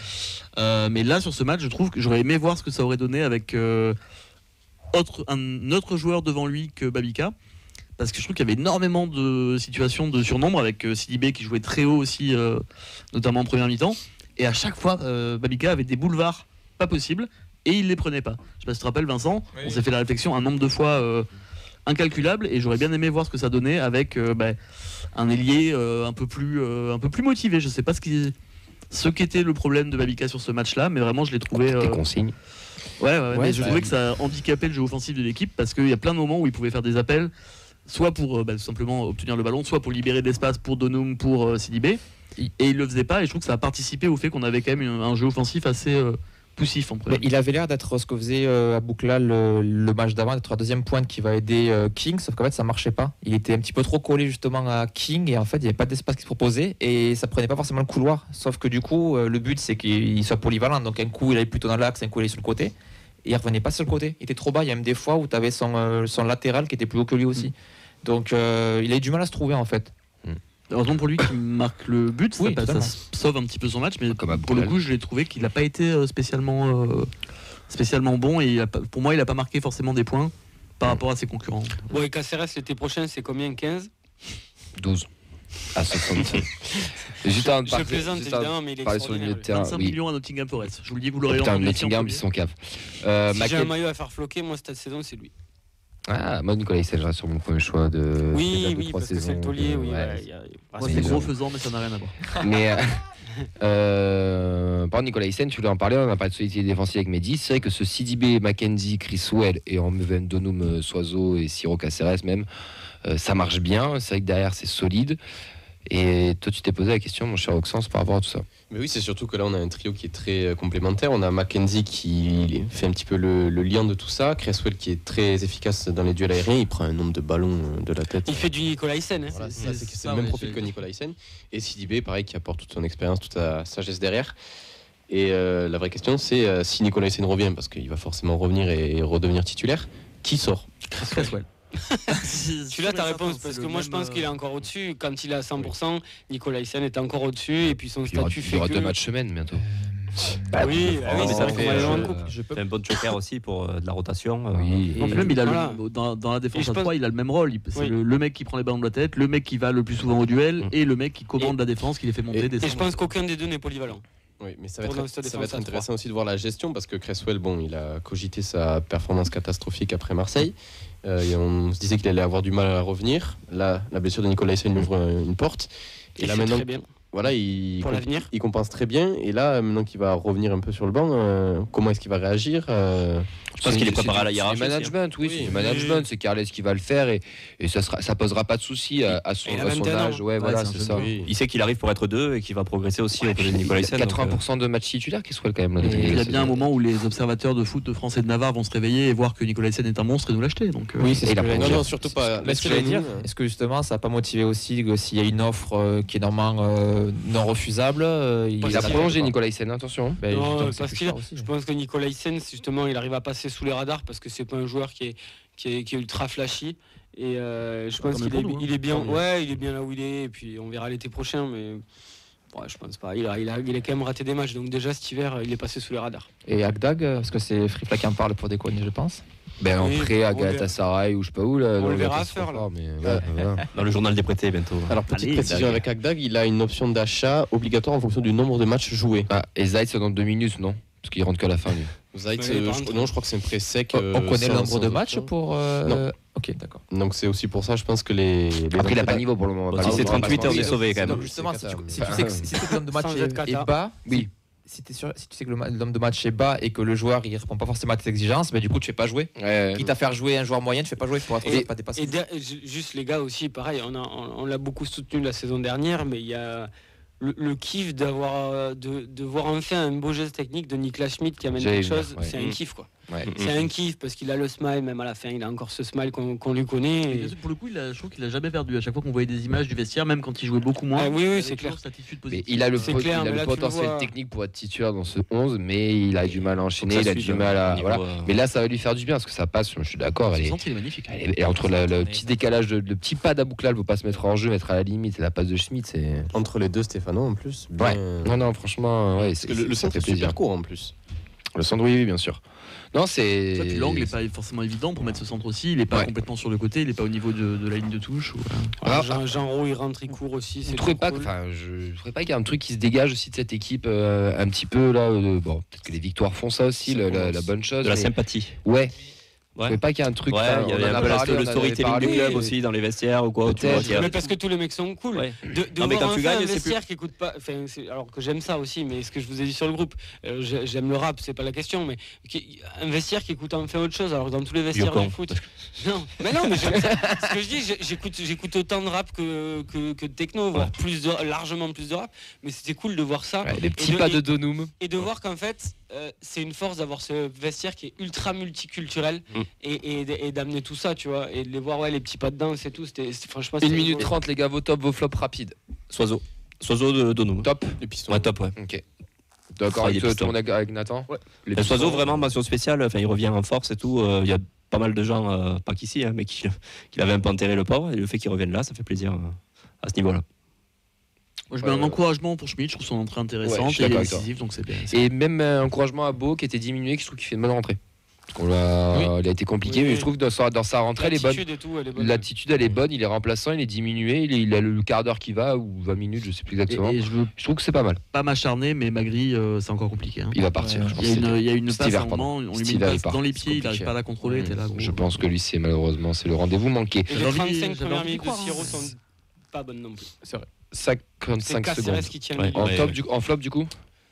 Mais là, sur ce match, je trouve que j'aurais aimé voir ce que ça aurait donné avec un autre joueur devant lui que Babika. Parce que je trouve qu'il y avait énormément de situations de surnombre avec Sidibé qui jouait très haut aussi, notamment en première mi-temps. Et à chaque fois, Babika avait des boulevards pas possibles et il les prenait pas. Je sais pas si tu te rappelles, Vincent, on s'est fait la réflexion un nombre de fois incalculable et j'aurais bien aimé voir ce que ça donnait avec un ailier un peu plus motivé. Je sais pas ce qu'était le problème de Babika sur ce match-là, mais vraiment je l'ai trouvé. Des consignes. Ouais, mais je trouvais que ça handicapait le jeu offensif de l'équipe parce qu'il y a plein de moments où il pouvait faire des appels. Soit pour tout simplement obtenir le ballon, soit pour libérer de l'espace pour Donum, pour Sidibé. Et il le faisait pas, et je trouve que ça a participé au fait qu'on avait quand même un jeu offensif assez poussif en premier. Il avait l'air d'être ce que faisait Aboukla le match d'avant, d'être la deuxième pointe qui va aider King, sauf qu'en fait ça marchait pas. Il était un petit peu trop collé justement à King, et en fait il n'y avait pas d'espace qui se proposait, et ça prenait pas forcément le couloir. Sauf que du coup, le but c'est qu'il soit polyvalent, donc un coup il allait plutôt dans l'axe, un coup il allait sur le côté. Et il revenait pas sur le côté, il était trop bas. Il y a même des fois où tu avais son latéral qui était plus haut que lui aussi. Donc il a eu du mal à se trouver en fait. Heureusement pour lui qui marque le but, ça sauve un petit peu son match, mais pour le coup je l'ai trouvé qu'il n'a pas été spécialement bon, et pour moi il n'a pas marqué forcément des points par rapport à ses concurrents. Bon, et Caceres l'été prochain c'est combien, 15 12 à 65. Je plaisante évidemment, mais il est extraordinaire. 25 millions à Nottingham Forest. Je vous le dis, vous l'aurez entendu. Nottingham, ils sont caves. Si j'ai un maillot à faire floquer, moi cette saison c'est lui. Ah, moi, Nicolas Hyssen, je reste sur mon premier choix de. Oui, parce que c'est le taulier, oui. C'est gros faisant, mais ça n'a rien à voir. Mais. Par contre, Nicolas Hyssen, tu voulais en parler, on a parlé de solidité défensive avec Mehdi. C'est vrai que ce Sidibé, Mackenzie, Criswell et en Donum, Soiseau et Siro Caceres même, ça marche bien. C'est vrai que derrière, c'est solide. Et toi, tu t'es posé la question, mon cher Oxens, par rapport à tout ça. Mais oui, c'est surtout que là, on a un trio qui est très complémentaire. On a Mackenzie qui fait un petit peu le lien de tout ça. Cresswell qui est très efficace dans les duels aériens. Il prend un nombre de ballons de la tête. Il fait du Nicolas Hyssen. Voilà, c'est le même profil que Nicolas Hyssen. Et Sidibé, pareil, qui apporte toute son expérience, toute sa sagesse derrière. Et la vraie question, c'est si Nicolas Hyssen revient, parce qu'il va forcément revenir et redevenir titulaire, qui sort? Cresswell. Tu l'as ta réponse parce que moi je pense qu'il est encore au-dessus. Quand il est à 100%, Nicolas Hyssen est encore au-dessus et puis son statut fait il y aura que... 2 matchs semaine bientôt. Oui, ça fait un bon joker aussi pour de la rotation. Oui. Même il a dans la défense à 3, il a le même rôle. C'est le mec qui prend les ballons de la tête, le mec qui va le plus souvent au duel et le mec qui commande la défense, qui les fait monter. Et je pense qu'aucun des deux n'est polyvalent. Oui, mais ça va être intéressant aussi de voir la gestion parce que Cresswell, il a cogité sa performance catastrophique après Marseille. Et on se disait qu'il allait avoir du mal à revenir. Là, la blessure de Nicolas Hyssen lui ouvre une porte. Et là maintenant, voilà, il compense très bien. Et là, maintenant qu'il va revenir un peu sur le banc, comment est-ce qu'il va réagir Je pense qu'il est préparé à la hiérarchie. C'est du management, c'est du management. C'est Carles qui va le faire et ça posera pas de souci à son âge. Ouais, voilà, c'est ça. Il sait qu'il arrive pour être 2 et qu'il va progresser aussi au côté de Nicolas Hyssen. 80% de matchs titulaires qui soit quand même. Il y a bien un moment où les observateurs de foot français de Navarre vont se réveiller et voir que Nicolas Hyssen est un monstre et nous l'acheter. Oui, c'est non, surtout pas. Mais ce que j'allais dire, est-ce que justement ça n'a pas motivé aussi s'il y a une offre qui est normalement non refusable? Il a prolongé Nicolas Hyssen, attention. Je pense que Nicolas Hyssen, justement, il arrive à passer sous les radars parce que c'est pas un joueur qui est ultra flashy. Et je pense qu'il est bien. Ouais, il est bien là où il est. Et puis on verra l'été prochain, mais. Ouais, je pense pas. Il a quand même raté des matchs. Donc déjà cet hiver, il est passé sous les radars. Et Agdag, parce que c'est Frifla qui en parle pour déconner, je pense. En prêt à Galatasaray ou je sais pas où. On le verra faire là. Dans le journal des prêtés bientôt. Alors petite précision avec Agdag, il a une option d'achat obligatoire en fonction du nombre de matchs joués. Et Zayt c'est dans 2 minutes, non? Parce qu'il rentre qu'à la fin lui. Zayt, je crois que c'est un prêt sec. On connaît le nombre de matchs pour. Non. Ok, d'accord. Donc c'est aussi pour ça, je pense que Après, il n'a pas de niveau pour le moment. Si c'est 38 heures, on est sauvé quand même. Donc justement, si tu sais que le nombre de matchs est bas, oui. Si tu sais que le nombre de matchs est bas et que le joueur il répond pas forcément à tes exigences, du coup tu fais pas jouer. Quitte à faire jouer un joueur moyen, tu fais pas jouer pour être pas dépassé. Et juste les gars aussi, pareil, on l'a beaucoup soutenu la saison dernière, mais il y a le kiff de voir enfin un beau geste technique de Niklas Schmidt qui amène quelque chose. C'est un kiff quoi. C'est un kiff parce qu'il a le smile, même à la fin il a encore ce smile qu'on lui connaît. Et... Pour le coup, je trouve qu'il a jamais perdu. À chaque fois qu'on voyait des images du vestiaire, même quand il jouait beaucoup moins. Oui, c'est clair. Mais il a le potentiel technique pour être titulaire dans ce 11, mais il a du mal à enchaîner, il a du mal à. Voilà. Mais là, ça va lui faire du bien parce que ça passe. Je suis d'accord. Il est magnifique. Et entre le petit décalage, le petit pas d'Abouklal, faut pas se mettre en jeu, mettre à la limite, et la passe de Schmidt, c'est. Entre les deux, Stéphano en plus. Ouais. Non, franchement, le centre est super court en plus. Le centre, oui, bien sûr. Non, c'est. Puis l'angle n'est pas forcément évident pour mettre ce centre aussi. Il n'est pas complètement sur le côté, il n'est pas au niveau de la ligne de touche. Jean Roux, il rentre, il court aussi. Je ne trouvais pas qu'il y a un truc qui se dégage aussi de cette équipe un petit peu là. Peut-être que les victoires font ça aussi, la bonne chose. De la sympathie. Ouais. Je ne trouvais pas qu'il y a un truc. Il y avait un peu le storytelling du club aussi dans les vestiaires ou quoi. Mais parce que tous les mecs sont cool. De voir enfin un vestiaire qui écoute pas. Alors que j'aime ça aussi, mais ce que je vous ai dit sur le groupe, j'aime le rap, c'est pas la question, mais un vestiaire qui écoute enfin autre chose, alors que dans tous les vestiaires du foot. Non, mais j'aime ça. Ce que je dis, j'écoute autant de rap que de techno, voire largement plus de rap. Mais c'était cool de voir ça. Les petits pas de Donum. Et de voir qu'en fait, c'est une force d'avoir ce vestiaire qui est ultra multiculturel. Et d'amener tout ça, tu vois, et de les voir, les petits pas de danse et tout, franchement. 1 minute 30, les gars, vos tops, vos flops rapides. Soiseau de Donum. Top. Les pistons. Ouais, top, ouais. Ok. D'accord, tout le monde avec Nathan. Ouais. Soiseau, vraiment, mention spéciale, il revient en force et tout. Il y a pas mal de gens, pas qu'ici, mais qui l'avaient un peu enterré le pauvre, et le fait qu'il revienne là, ça fait plaisir à ce niveau-là. Moi, je mets un encouragement pour Schmidt, je trouve son entrée intéressante et décisive, donc c'est bien. Et même un encouragement à Beau qui était diminué, qui je trouve qu'il fait une bonne rentrée. Il a été compliqué, mais je trouve que dans sa rentrée, elle est bonne. L'attitude, elle est bonne. Il est remplaçant, il est diminué. Il a le quart d'heure qui va, ou 20 minutes, je sais plus exactement. Et je trouve que c'est pas mal. Pas m'acharner, mais Magri, c'est encore compliqué. Il va partir. Il y a une passe à un moment, on lui met une passe dans les pieds, il n'arrive pas à la contrôler. Je pense que lui, c'est malheureusement, c'est le rendez-vous manqué. Et les 35 premières minutes de Siro sont pas bonnes non plus. C'est vrai. 55 secondes. Qui tient le en flop, du coup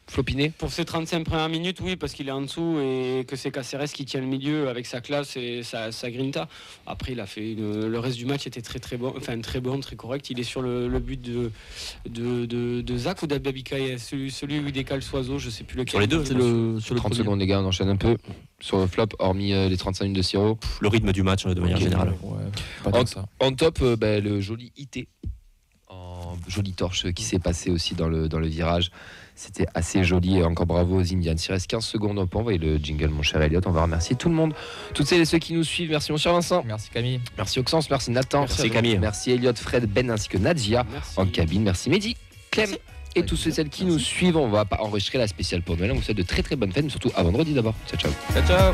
Flopiné pour ces 35 premières minutes, oui, parce qu'il est en dessous et que c'est Caceres qui tient le milieu avec sa classe et sa grinta. Après, il a fait le reste du match était très bon, très correct. Il est sur le but de Zach ou d'Ababikaï, celui où il décale Soiseau, je sais plus lequel. Sur les deux, sur le 30 secondes, les gars, on enchaîne un peu. Sur le flop, hormis les 35 minutes de Siro. Le rythme du match, de manière générale. En top, le joli IT. En jolie torche qui s'est passé aussi dans le virage. C'était assez joli. Encore bravo aux Indians. Il reste 15 secondes. On peut envoyer le jingle, mon cher Elliot. On va remercier tout le monde, toutes celles et ceux qui nous suivent. Merci, mon cher Vincent. Merci, Camille. Merci, Oxens. Merci, Nathan. Merci, Camille. Merci, Elliot, Fred, Ben, ainsi que Nadia en cabine. Merci, Mehdi, Clem. Et tous ceux et celles qui nous suivent. On va pas enregistrer la spéciale pour Noël. On vous souhaite de très très bonnes fêtes, mais surtout à vendredi d'abord. Ciao. Ciao.